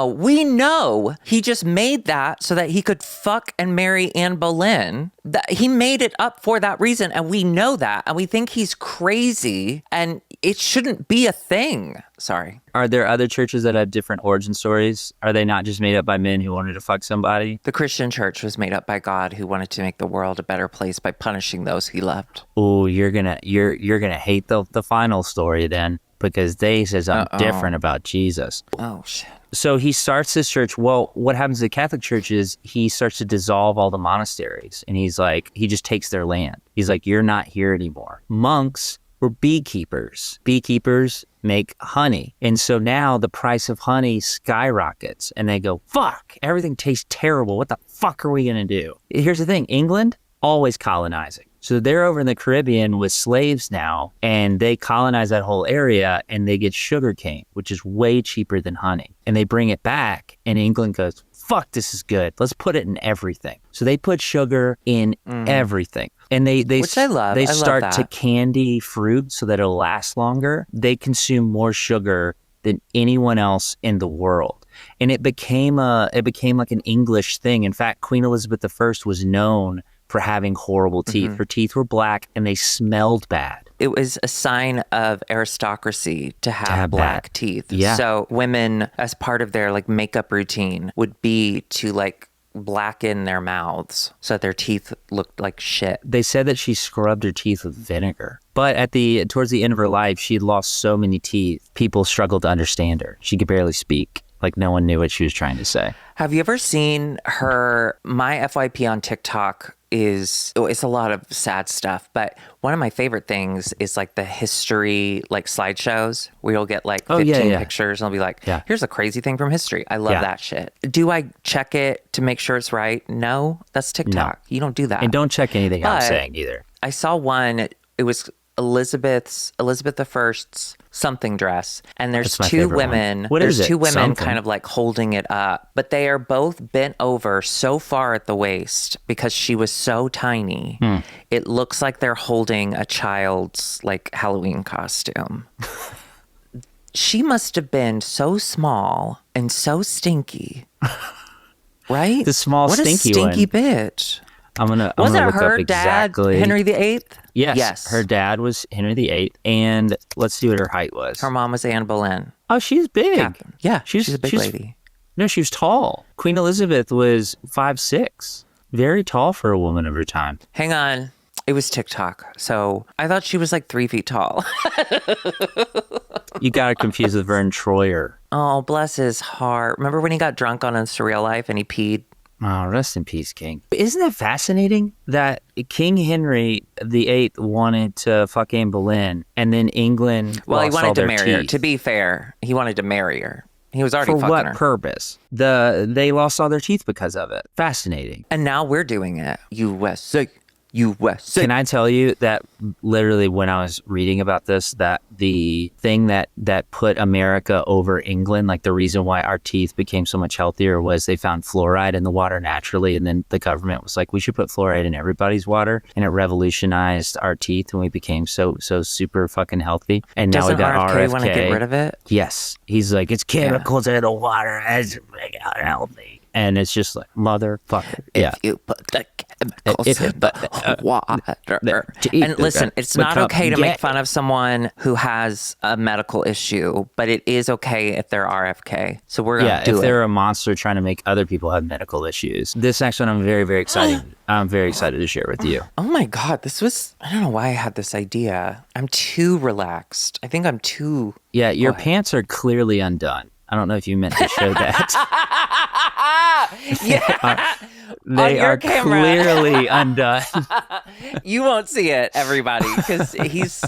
We know he just made that so that he could fuck and marry Anne Boleyn. He made it up for that reason, and we know that. And we think he's crazy, and it shouldn't be a thing. Sorry. Are there other churches that have different origin stories? Are they not just made up by men who wanted to fuck somebody? The Christian church was made up by God who wanted to make the world a better place by punishing those he loved. Oh, you're gonna hate the final story then, because they say something different about Jesus. Oh, shit. So he starts this church. Well, what happens to the Catholic Church is he starts to dissolve all the monasteries. And he's like, he just takes their land. He's like, you're not here anymore. Monks were beekeepers. Beekeepers make honey. And so now the price of honey skyrockets. And they go, fuck, everything tastes terrible. What the fuck are we going to do? Here's the thing. England, always colonizing. So they're over in the Caribbean with slaves now, and they colonize that whole area, and they get sugar cane, which is way cheaper than honey. And they bring it back, and England goes, fuck, this is good. Let's put it in everything. So they put sugar in everything. And Which I love. They I love start that. to candy fruit so that it'll last longer. They consume more sugar than anyone else in the world. And it became like an English thing. In fact, Queen Elizabeth I was known for having horrible teeth. Her teeth were black and they smelled bad. It was a sign of aristocracy to have black bad teeth. Yeah. So women, as part of their like makeup routine, would be to like blacken their mouths so that their teeth looked like shit. They said that she scrubbed her teeth with vinegar. But towards the end of her life, she had lost so many teeth, people struggled to understand her. She could barely speak. Like no one knew what she was trying to say. Have you ever seen her? My FYP on TikTok it's a lot of sad stuff, but one of my favorite things is like the history, like slideshows where you'll get like 15 pictures and I'll be like, here's a crazy thing from history. I love that shit. Do I check it to make sure it's right? No, that's TikTok. No. You don't do that. And don't check anything I'm saying either. I saw one, it was Elizabeth I's something dress, and there's two women. There's two women something. Kind of like holding it up, but they are both bent over so far at the waist because she was so tiny. It looks like they're holding a child's like Halloween costume. She must have been so small and so stinky, right? The small what stinky a stinky one. Bitch. Wasn't it her dad, Henry VIII? Yes. Her dad was Henry VIII, and let's see what her height was. Her mom was Anne Boleyn. Oh, she's big. Catherine. Yeah, she's a big lady. No, she was tall. Queen Elizabeth was 5'6". Very tall for a woman of her time. Hang on. It was TikTok, so I thought she was like 3 feet tall. You got her confused with Vern Troyer. Oh, bless his heart. Remember when he got drunk on A Surreal Life and he peed? Oh, rest in peace, King. Isn't it fascinating that King Henry VIII wanted to fuck Anne Boleyn, and then England he wanted to marry her. Teeth. To be fair, he wanted to marry her. He was already fucking her. For what her. purpose? They lost all their teeth because of it. Fascinating. And now we're doing it. USA. Can I tell you that literally when I was reading about this, that the thing that put America over England, like the reason why our teeth became so much healthier was they found fluoride in the water naturally. And then the government was like, we should put fluoride in everybody's water. And it revolutionized our teeth and we became so super fucking healthy. And now we got RFK. Want to get rid of it? Yes. He's like, it's chemicals in the water. It's unhealthy. And it's just like, motherfucker. If you put the chemicals in the water. And listen, it's not okay to make fun of someone who has a medical issue, but it is okay if they're RFK. So we're going to do it. If they're a monster trying to make other people have medical issues. This next one I'm very, very excited. I'm very excited to share with you. Oh my God, I don't know why I had this idea. I'm too relaxed. I think I'm too... Yeah, your pants are clearly undone. I don't know if you meant to show that. Yeah. They are clearly undone. You won't see it, everybody, because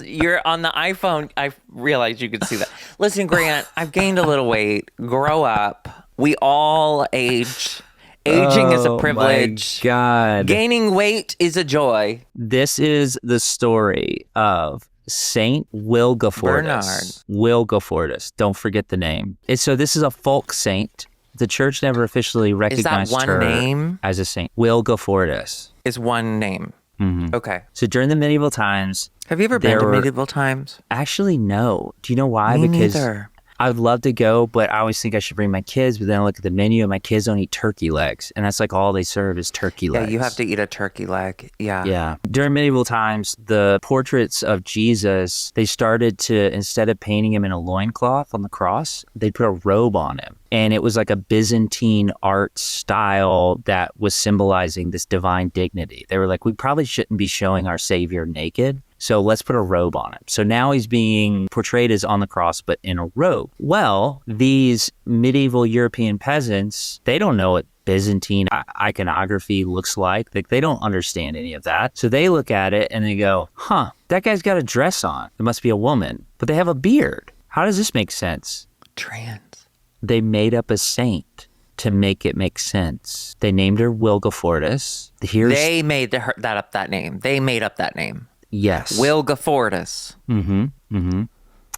you're on the iPhone. I realized you could see that. Listen, Grant, I've gained a little weight. Grow up. We all age. Aging is a privilege. My God. Gaining weight is a joy. This is the story of Saint Wilgefortis. Wilgefortis. Don't forget the name. So this is a folk saint. The church never officially recognized her name? as a saint. Wilgefortis. Is one name. Mm-hmm. Okay. So during the medieval times... Have you ever been to medieval times? Actually, no. Do you know why? Me because neither. I would love to go, but I always think I should bring my kids, but then I look at the menu and my kids don't eat turkey legs. And that's like all they serve is turkey legs. Yeah, you have to eat a turkey leg. Yeah. Yeah. During medieval times, the portraits of Jesus, they started to, instead of painting him in a loincloth on the cross, they'd put a robe on him. And it was like a Byzantine art style that was symbolizing this divine dignity. They were like, we probably shouldn't be showing our Savior naked. So let's put a robe on him. So now he's being portrayed as on the cross, but in a robe. Well, these medieval European peasants, they don't know what Byzantine iconography looks like. They don't understand any of that. So they look at it and they go, huh, that guy's got a dress on. It must be a woman, but they have a beard. How does this make sense? Trans. They made up a saint to make it make sense. They named her Wilgefortis. They made that name. They made up that name. Yes. Wilgefortis.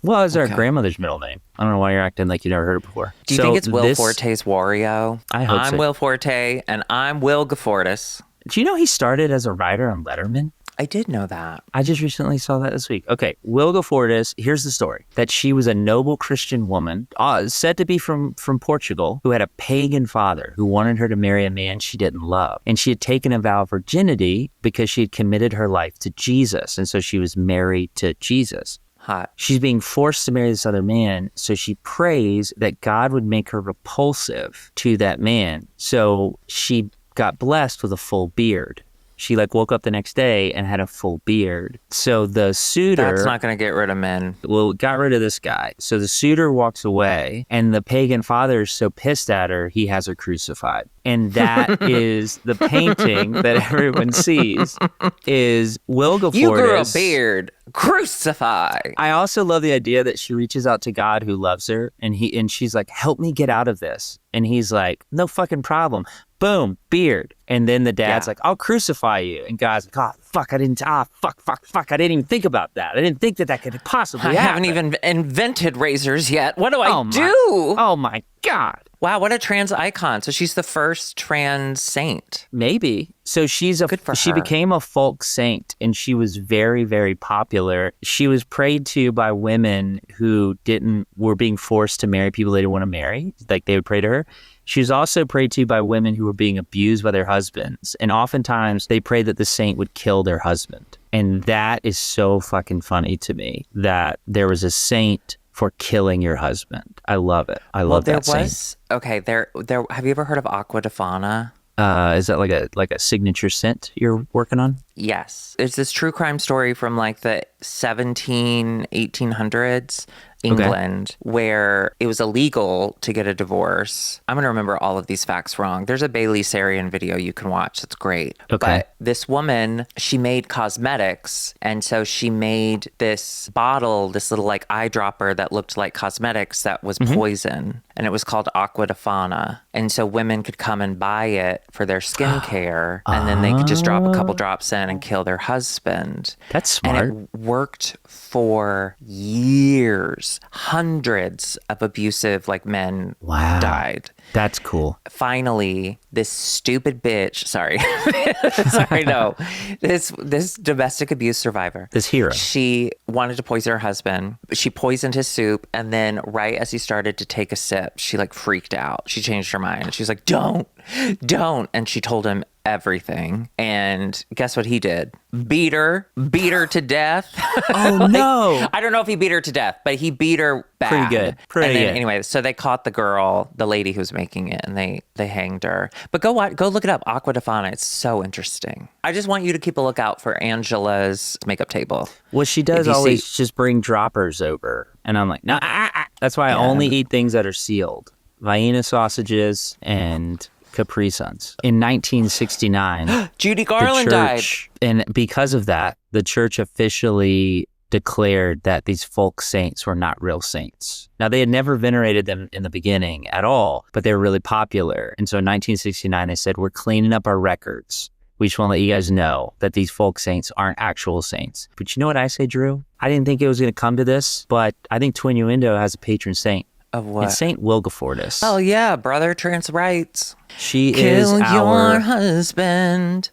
Well, it's our grandmother's middle name. I don't know why you're acting like you never heard it before. Do you think it's Will Forte's Wario? I hope so. I'm Will Forte, and I'm Wilgefortis. Do you know he started as a writer on Letterman? I did know that. I just recently saw that this week. Okay, Wilgefortis, here's the story. That she was a noble Christian woman, said to be from Portugal, who had a pagan father who wanted her to marry a man she didn't love. And she had taken a vow of virginity because she had committed her life to Jesus. And so she was married to Jesus. Hot. She's being forced to marry this other man, so she prays that God would make her repulsive to that man. So she got blessed with a full beard. She woke up the next day and had a full beard. So the suitor... That's not going to get rid of men. Well, got rid of this guy. So the suitor walks away, and the pagan father is so pissed at her, he has her crucified. And that is the painting that everyone sees is Wilgefortis. You grew a beard. Crucify. I also love the idea that she reaches out to God who loves her, and she's like, help me get out of this. And he's like, no fucking problem. Boom, beard. And then the dad's like, I'll crucify you. And God's like, fuck, I didn't even think about that. I didn't think that could possibly happen. I haven't even invented razors yet. What do I do? Oh my God. Wow, what a trans icon. So she's the first trans saint. Maybe. So she became a folk saint, and she was very, very popular. She was prayed to by women who were being forced to marry people they didn't want to marry. Like they would pray to her. She was also prayed to by women who were being abused by their husbands. And oftentimes they prayed that the saint would kill their husband. And that is so fucking funny to me that there was a saint for killing your husband. I love it. I love that saint. Okay, there. Have you ever heard of Aqua di Fana? Is that like a signature scent you're working on? Yes. It's this true crime story from the 1800s. England, where it was illegal to get a divorce. I'm going to remember all of these facts wrong. There's a Bailey Sarian video you can watch. That's great. Okay. But this woman, she made cosmetics. And so she made this bottle, this little eyedropper that looked like cosmetics that was poison. And it was called Aqua di Fana. And so women could come and buy it for their skincare. And then they could just drop a couple drops in and kill their husband. That's smart. And it worked for years. Hundreds of abusive men died. That's cool. Finally, this stupid bitch, this domestic abuse survivor, this hero, she wanted to poison her husband. She poisoned his soup, and then right as he started to take a sip, she freaked out. She changed her mind. She's like, don't. And she told him everything. And guess what he did? Beat her to death. Oh no. I don't know if he beat her to death, but he beat her bad. Pretty good. Anyway, so they caught the lady who was making it, and they hanged her. But go look it up, Aqua di Fana. It's so interesting. I just want you to keep a lookout for Angela's makeup table. Well, she does always just bring droppers over. And I'm like, no, that's why I only eat things that are sealed. Vienna sausages and Capri Suns. In 1969, Judy Garland died. And because of that, the church officially declared that these folk saints were not real saints. Now, they had never venerated them in the beginning at all, but they were really popular. And so in 1969, they said, we're cleaning up our records. We just want to let you guys know that these folk saints aren't actual saints. But you know what I say, Drew? I didn't think it was going to come to this, but I think Twinnuendo has a patron saint. Of what? It's Saint Wilgefortis. Oh yeah, brother, trans rights. She Kill your husband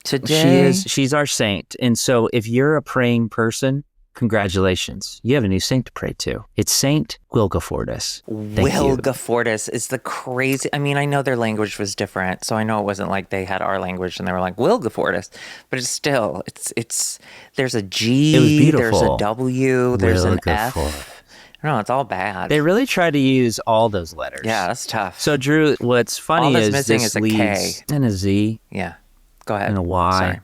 today. She's our saint. And so if you're a praying person, congratulations. You have a new saint to pray to. It's Saint Wilgefortis. Wilgefortis is the crazy. I mean, I know their language was different, so I know it wasn't like they had our language and they were like Wilgefortis, but it's still it's there's a G, it was beautiful. There's a W, there's an F. No, it's all bad. They really try to use all those letters. Yeah, that's tough. So, Drew, what's funny is missing this is a K. And a Z. Yeah. Go ahead. And a Y. Sorry. An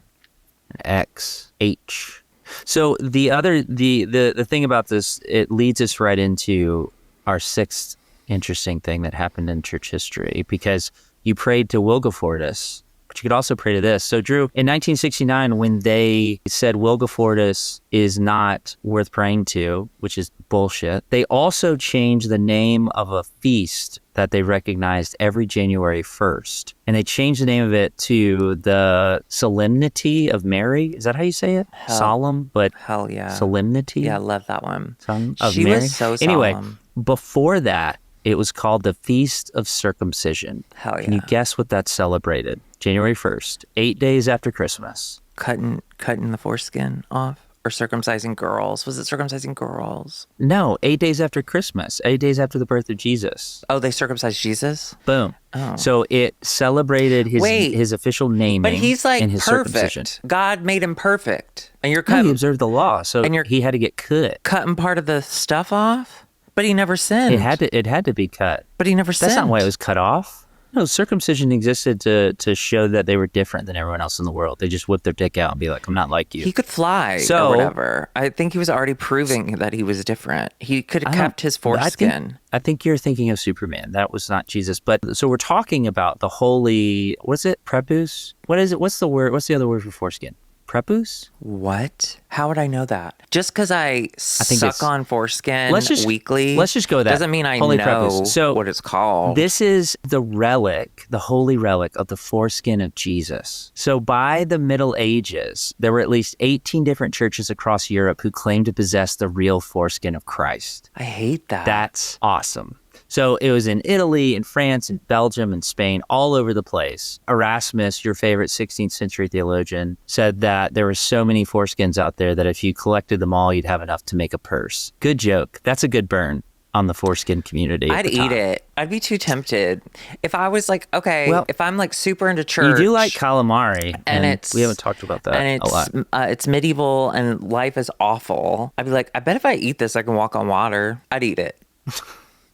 X. H. So the thing about this, it leads us right into our sixth interesting thing that happened in church history, because you prayed to Wilgefortis, but you could also pray to this. So Drew, in 1969, when they said Wilgefortis is not worth praying to, which is bullshit, they also changed the name of a feast that they recognized every January 1st. And they changed the name of it to the Solemnity of Mary. Is that how you say it? Solemn, but hell yeah. Solemnity? Yeah, I love that one. Of She Mary. was so Anyway, solemn. before that, it was called the Feast of Circumcision. Hell yeah. Can you guess what that celebrated? January 1st, 8 days after Christmas. Cutting the foreskin off? Or circumcising girls? Was it circumcising girls? No, 8 days after Christmas, 8 days after the birth of Jesus. Oh, they circumcised Jesus? Boom. Oh. So it celebrated his official naming. But he's like and his circumcision. perfect. God made him perfect. And you're No, cutting, he observed the law, so he had to get cut. cutting part of the stuff off? But he never sinned. It had to be cut. But he never sinned. That's not why it was cut off. No, circumcision existed to show that they were different than everyone else in the world. They just whipped their dick out and be like, I'm not like you. He could fly or whatever. I think he was already proving that he was different. He could have kept his foreskin. I think you're thinking of Superman. That was not Jesus. But so we're talking about the holy, what's it? Prepuce? What is it? What's the word? What's the other word for foreskin? Prepuce? What? How would I know that? Just because I suck on foreskin weekly, let's just go with that. Doesn't mean I holy know prepuce. So what it's called. This is the relic, the holy relic of the foreskin of Jesus. So by the Middle Ages, there were at least 18 different churches across Europe who claimed to possess the real foreskin of Christ. I hate that. That's awesome. So it was in Italy, in France, in Belgium, and Spain, all over the place. Erasmus, your favorite 16th century theologian, said that there were so many foreskins out there that if you collected them all, you'd have enough to make a purse. Good joke. That's a good burn on the foreskin community. I'd eat it. I'd be too tempted. If I was like, okay, well, if I'm like super into church. You do like calamari, and we haven't talked about that a lot. It's medieval and life is awful. I'd be like, I bet if I eat this, I can walk on water. I'd eat it.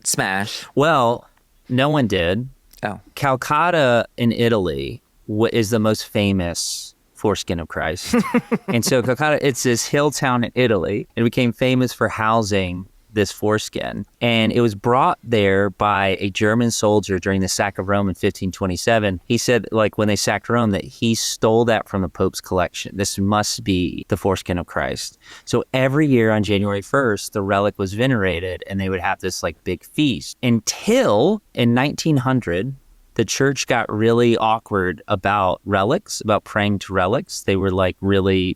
Smash. Well, no one did. Oh. Calcutta in Italy is the most famous foreskin of Christ. And so Calcutta, it's this hill town in Italy. It became famous for housing this foreskin. And it was brought there by a German soldier during the sack of Rome in 1527. He said, like, when they sacked Rome, that he stole that from the Pope's collection. This must be the foreskin of Christ. So every year on January 1st, the relic was venerated and they would have this like big feast until in 1900, the church got really awkward about relics, about praying to relics. They were like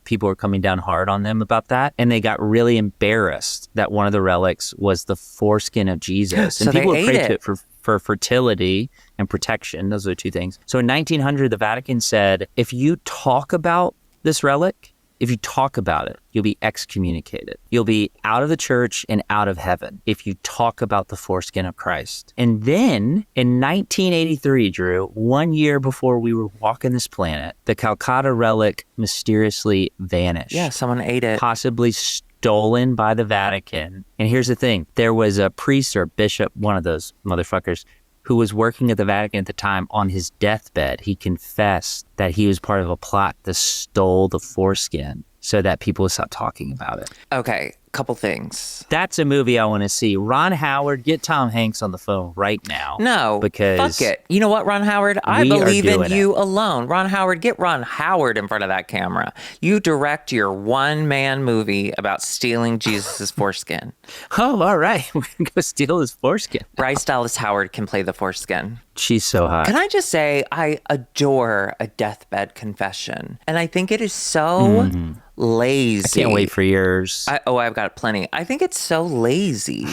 people were coming down hard on them about that. And they got really embarrassed that one of the relics was the foreskin of Jesus. And so people would pray to it for fertility and protection. Those are the two things. So in 1900, the Vatican said, if you talk about this relic, if you talk about it, you'll be excommunicated. You'll be out of the church and out of heaven if you talk about the foreskin of Christ. And then in 1983, Drew, 1 year before we were walking this planet, the Calcutta relic mysteriously vanished. Yeah, someone ate it. Possibly stolen by the Vatican. And here's the thing. There was a priest or bishop, one of those motherfuckers, who was working at the Vatican at the time. On his deathbed, he confessed that he was part of a plot that stole the foreskin so that people would stop talking about it. Okay, couple things. That's a movie I want to see. Ron Howard, get Tom Hanks on the phone right now. No, because fuck it. You know what, Ron Howard? I believe in you alone. Ron Howard, get Ron Howard in front of that camera. You direct your one-man movie about stealing Jesus's foreskin. Oh, all right. We're going to go steal his foreskin. Bryce Dallas Howard can play the foreskin. She's so hot. Can I just say, I adore a deathbed confession. And I think it is so lazy. I can't wait for yours. I've got plenty. I think it's so lazy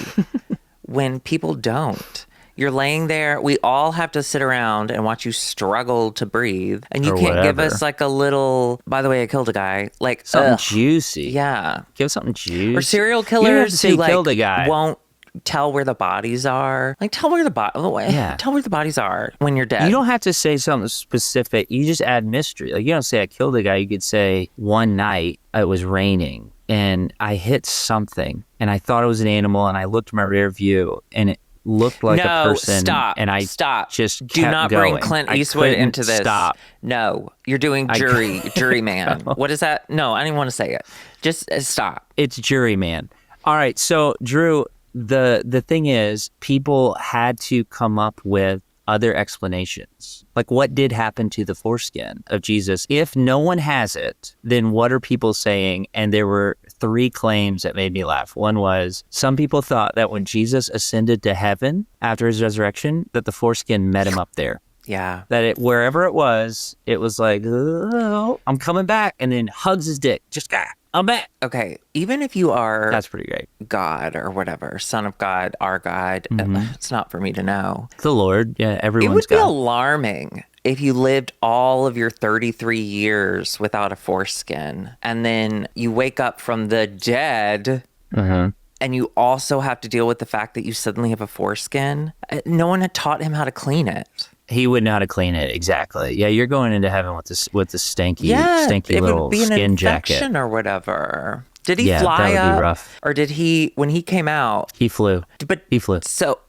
when people don't. You're laying there. We all have to sit around and watch you struggle to breathe. And you can't give us like a little, by the way, I killed a guy. Like something juicy. Yeah. Give us something juicy. Or serial killers who killed a guy. Won't tell where the bodies are. Like tell where the bodies are when you're dead. You don't have to say something specific. You just add mystery. Like you don't say I killed a guy. You could say one night it was raining and I hit something and I thought it was an animal and I looked in my rear view and looked like a person. Stop. And I Stop. just Do kept not going. bring Clint I Eastwood couldn't into this. Stop. No, you're doing juryman. What is that? No, I don't even want to say it. Just stop. It's juryman. All right. So Drew, the thing is, people had to come up with other explanations. Like, what did happen to the foreskin of Jesus? If no one has it, then what are people saying? And there were 3 claims that made me laugh. One was, some people thought that when Jesus ascended to heaven after his resurrection, that the foreskin met him up there. Yeah. That wherever it was like, oh, I'm coming back, and then hugs his dick. Just, I'm back. Okay. Even if you are That's pretty great. God or whatever, Son of God, our God, it's not for me to know. The Lord, yeah, everyone's It would be God. alarming if you lived all of your 33 years without a foreskin, and then you wake up from the dead, and you also have to deal with the fact that you suddenly have a foreskin. No one had taught him how to clean it. He wouldn't know how to clean it. Exactly. Yeah, you're going into heaven with the stanky it little would be an skin infection jacket or whatever. Did he Yeah, fly that would up? be rough. Or did he, when he came out? He flew. But he flew. So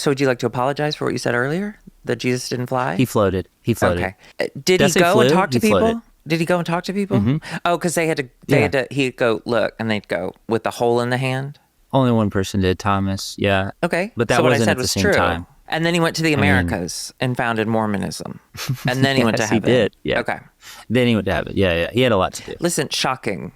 would you like to apologize for what you said earlier? That Jesus didn't fly? He floated. Okay. Did Did I he say go flew? and talk to He people? floated. Did he go and talk to people? Oh, because he'd go, look, and they'd go with the hole in the hand? Only one person did, Thomas. Yeah. Okay. But that so what I wasn't said at the was same true. time. And then he went to the Americas and founded Mormonism. And then he went to Yes, heaven. he did. Yeah. Okay. Then he went to heaven. Yeah. He had a lot to do. Listen, shocking.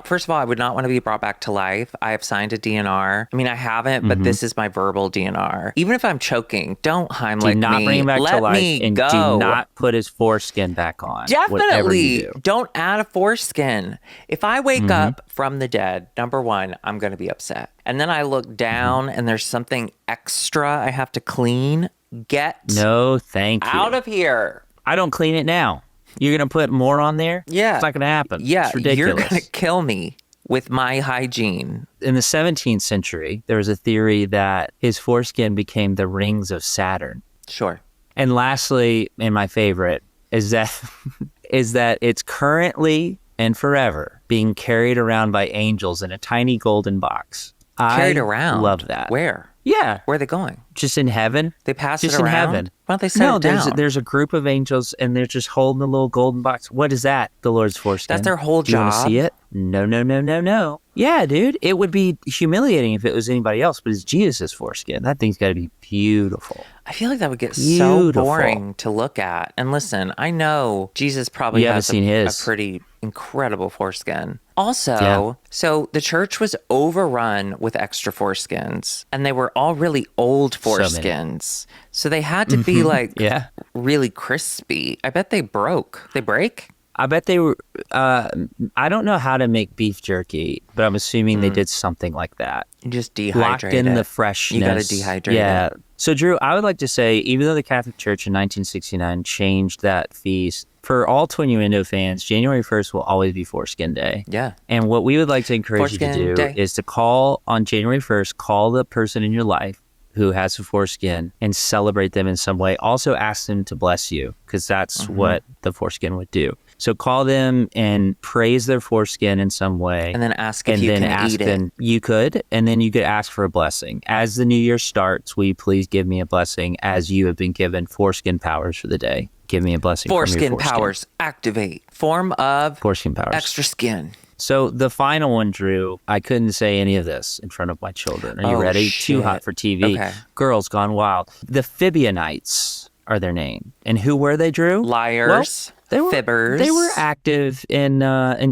First of all, I would not want to be brought back to life. I have signed a DNR. I mean, I haven't, but this is my verbal DNR. Even if I'm choking, don't Heimlich me. Do not bring him back Let to life, me and go. do not put his foreskin back on. Whatever you Definitely. do. Don't add a foreskin. If I wake up from the dead, number one, I'm going to be upset. And then I look down and there's something extra I have to clean. Get No, thank you. out of here. I don't clean it now. You're going to put more on there? Yeah. It's not going to happen. Yeah, It's ridiculous. you're going to kill me with my hygiene. In the 17th century, there was a theory that his foreskin became the rings of Saturn. Sure. And lastly, and my favorite, is that it's currently and forever being carried around by angels in a tiny golden box. Carried I around? love that. Where? Yeah. Where are they going? Just in heaven. They pass Just it around? in heaven. Why don't they set it down? There's a group of angels and they're just holding a little golden box. What is that? The Lord's foreskin. That's their whole Do you want to job? see it? No. Yeah, dude. It would be humiliating if it was anybody else, but it's Jesus' foreskin. That thing's got to be beautiful. I feel like that would get so Beautiful. boring to look at. And listen, I know Jesus probably You haven't has seen a his. pretty incredible foreskin. Also, Yeah. so the church was overrun with extra foreskins, and they were all really old many. foreskins. So they had to be like Yeah. really crispy. I bet they broke. They break? I bet they were. I don't know how to make beef jerky, but I'm assuming they did something like that. You just dehydrate Locked in it. the freshness. You got to dehydrate Yeah. it. So, Drew, I would like to say, even though the Catholic Church in 1969 changed that feast, for all Twinnuendo fans, January 1st will always be Foreskin Day. Yeah. And what we would like to encourage you to Foreskin do Day. is to call on January 1st, call the person in your life who has a foreskin and celebrate them in some way. Also ask them to bless you, because that's what the foreskin would do. So call them and praise their foreskin in some way. And then ask if you can eat it. You could, and then you could ask for a blessing. As the new year starts, will you please give me a blessing as you have been given foreskin powers for the day? Give me a blessing from your Foreskin foreskin. powers activate. Form of Foreskin powers. extra skin. So the final one, Drew, I couldn't say any of this in front of my children. Are you ready? Too shit. hot for TV. Okay. Girls Gone Wild. The Fibionites are their name. And who were they, Drew? Liars. They were, Fibbers. They were active in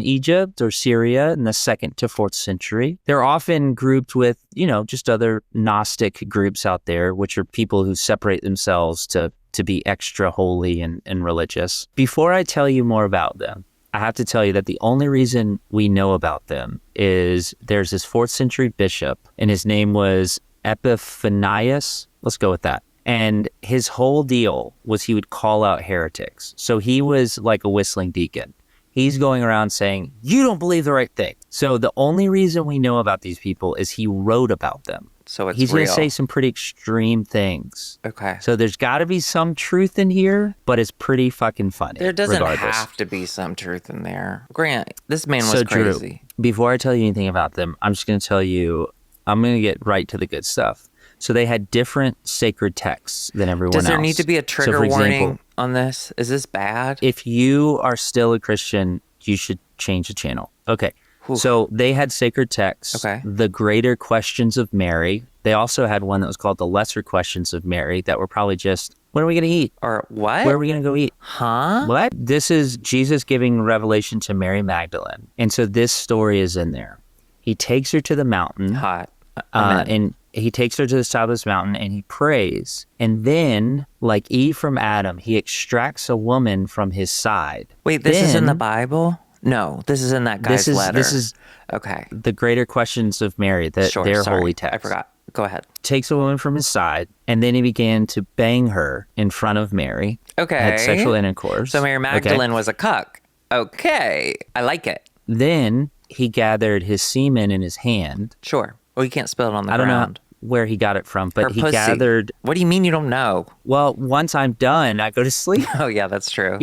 Egypt or Syria in the 2nd to 4th century. They're often grouped with, just other Gnostic groups out there, which are people who separate themselves to be extra holy and religious. Before I tell you more about them, I have to tell you that the only reason we know about them is there's this 4th century bishop, and his name was Epiphanius. Let's go with that. And his whole deal was he would call out heretics. So he was like a whistling deacon. He's going around saying, you don't believe the right thing. So the only reason we know about these people is he wrote about them. So it's He's real. going to say some pretty extreme things. Okay. So there's got to be some truth in here, but it's pretty fucking funny. There doesn't regardless. have to be some truth in there. Grant, this man was So Drew, crazy. before I tell you anything about them, I'm just going to tell you, I'm going to get right to the good stuff. So they had different sacred texts than everyone else. Does there need to be a So, trigger for example, warning on this? Is this bad? if you are still a Christian, you should change the channel. Okay. So they had sacred texts, the Greater Questions of Mary. They also had one that was called the Lesser Questions of Mary that were probably just, what are we going to eat? Or what? Where are we going to go eat? Huh? What? This is Jesus giving revelation to Mary Magdalene. And so this story is in there. He takes her to the mountain. Hot. And he takes her to the top of this mountain and he prays. And then, like Eve from Adam, he extracts a woman from his side. Wait, this is in the Bible? No, this is in that guy's letter. This is okay. The Greater Questions of Mary, their holy text. I forgot. Go ahead. Takes a woman from his side, and then he began to bang her in front of Mary. Okay. Had sexual intercourse. So Mary Magdalene was a cuck. Okay. I like it. Then he gathered his semen in his hand. Sure. Well, you can't spill it on the ground. I don't know where he got it from, but he gathered... What do you mean you don't know? Well, once I'm done, I go to sleep. Oh, yeah, that's true.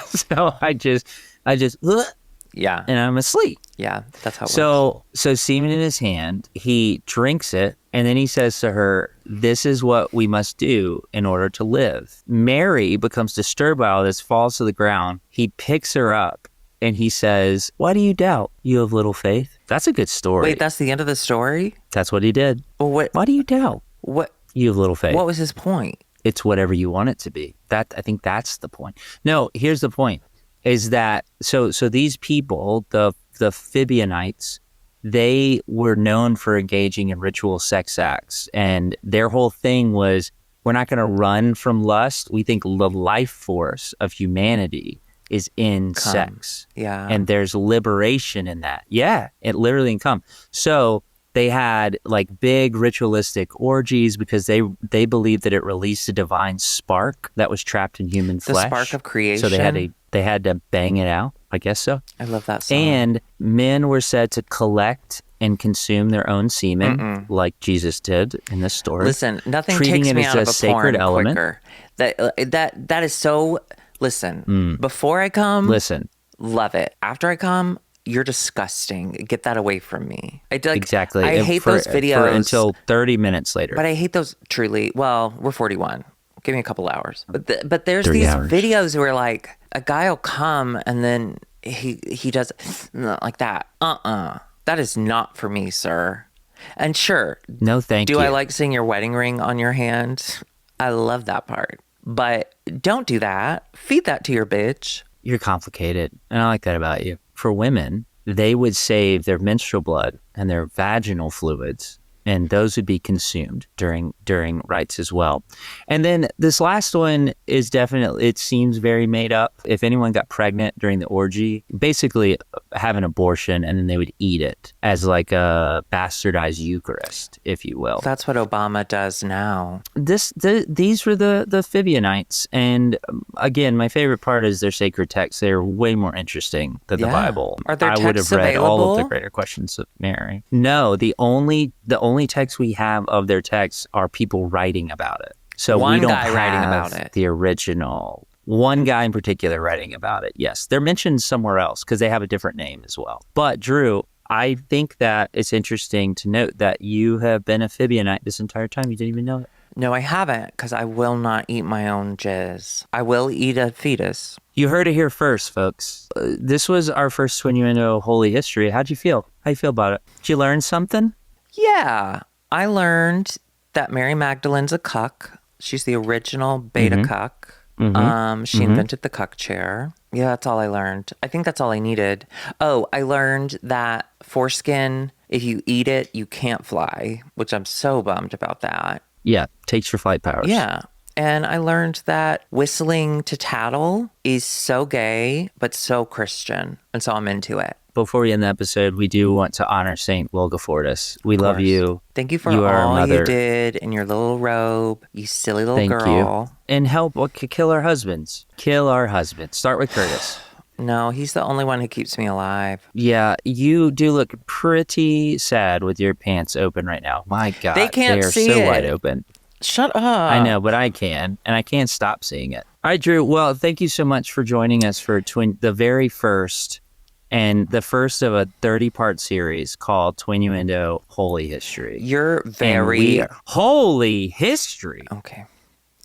So I just... Yeah. And I'm asleep. Yeah, that's how it works. So semen in his hand, he drinks it, and then he says to her, this is what we must do in order to live. Mary becomes disturbed by all this, falls to the ground. He picks her up, and he says, why do you doubt, you have little faith? That's a good story. Wait, that's the end of the story? That's what he did. Well, what? Why do you doubt? What? You have little faith. What was his point? It's whatever you want it to be. I think that's the point. No, here's the point. Is that so these people, the Fibionites, they were known for engaging in ritual sex acts, and their whole thing was, we're not going to run from lust. We think the life force of humanity is in sex. Yeah. And there's liberation in that. Yeah, it literally can come. So they had like big ritualistic orgies because they believed that it released a divine spark that was trapped in human flesh. The spark of creation. So they had to bang it out. I guess so. I love that song. And men were said to collect and consume their own semen, like Jesus did in this story. Listen, nothing treating takes it me as out a of a sacred porn element. quicker. That is so. Listen, before I come, love it. After I come, you're disgusting. Get that away from me. Exactly. I hate those videos until 30 minutes later. But I hate those. Truly, well, we're 41. Give me a couple hours. But there's 3 these hours. videos where like a guy will come and then he does like that. That is not for me, sir. And sure, no, thank you. Do I like seeing your wedding ring on your hand? I love that part. But don't do that. Feed that to your bitch. You're complicated, and I like that about you. For women, they would save their menstrual blood and their vaginal fluids, and those would be consumed during rites as well. And then this last one is definitely, it seems very made up. If anyone got pregnant during the orgy, basically have an abortion and then they would eat it as like a bastardized Eucharist, if you will. That's what Obama does now. These were the Fibionites. And again, my favorite part is their sacred texts. They're way more interesting than the Bible. Are there I would have texts read all available? of the Greater Questions of Mary. No, the only texts we have of their texts are people writing about it. So One we don't guy have writing about it. the original. One guy in particular writing about it. Yes, they're mentioned somewhere else because they have a different name as well. But Drew, I think that it's interesting to note that you have been a Fibionite this entire time. You didn't even know it. No, I haven't, because I will not eat my own jizz. I will eat a fetus. You heard it here first, folks. This was our first Twinnuendo Holy History. How'd you feel? How you feel about it? Did you learn something? Yeah, I learned that Mary Magdalene's a cuck. She's the original beta cuck. She invented the cuck chair. Yeah, that's all I learned. I think that's all I needed. Oh, I learned that foreskin, if you eat it, you can't fly, which I'm so bummed about that. Yeah, takes your flight powers. Yeah. And I learned that whistling to tattle is so gay, but so Christian. And so I'm into it. Before we end the episode, we do want to honor Saint Wilgefortis. We love you. Thank you for You are our all mother. you did in your little robe, you silly little Thank girl. you. And help kill our husbands. Kill our husbands. Start with Curtis. No, he's the only one who keeps me alive. Yeah, you do look pretty sad with your pants open right now. My God, They can't are see so it. wide open. Shut up. I know, but I can, and I can't stop seeing it. All right, Drew. Well, thank you so much for joining us for the very first and the first of a 30-part series called Twinnuendo Holy History. You're very... Holy History. Okay.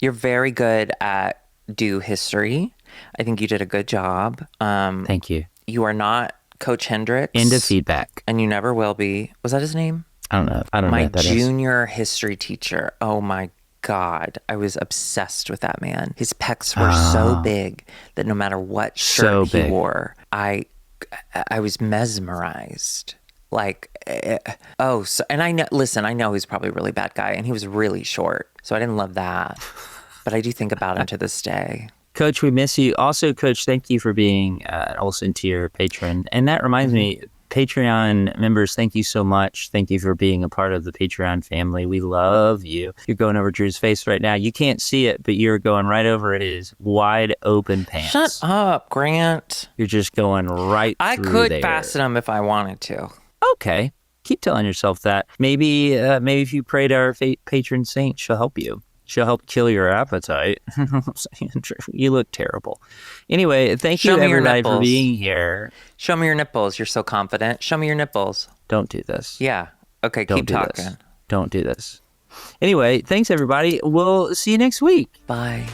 You're very good at do history. I think you did a good job. Thank you. You are not Coach Hendricks. End of feedback. And you never will be. Was that his name? I don't know. I don't know what that is. My junior history teacher. Oh my God. I was obsessed with that man. His pecs were so big that no matter what shirt he wore, I was mesmerized. Like, and I know, listen, I know he's probably a really bad guy, and he was really short, so I didn't love that. But I do think about him to this day. Coach, we miss you. Also, Coach, thank you for being an Olsen tier patron. And that reminds me, Patreon members, thank you so much. Thank you for being a part of the Patreon family. We love you. You're going over Drew's face right now. You can't see it, but you're going right over his wide open pants. Shut up, Grant. You're just going right through I could there. fasten them if I wanted to. Okay. Keep telling yourself that. Maybe if you pray to our patron saint, she'll help you. She'll help kill your appetite. You look terrible. Anyway, thank you everybody for being here. Show me your nipples. You're so confident. Show me your nipples. Don't do this. Yeah. Okay, keep talking. Don't do this. Anyway, thanks everybody. We'll see you next week. Bye.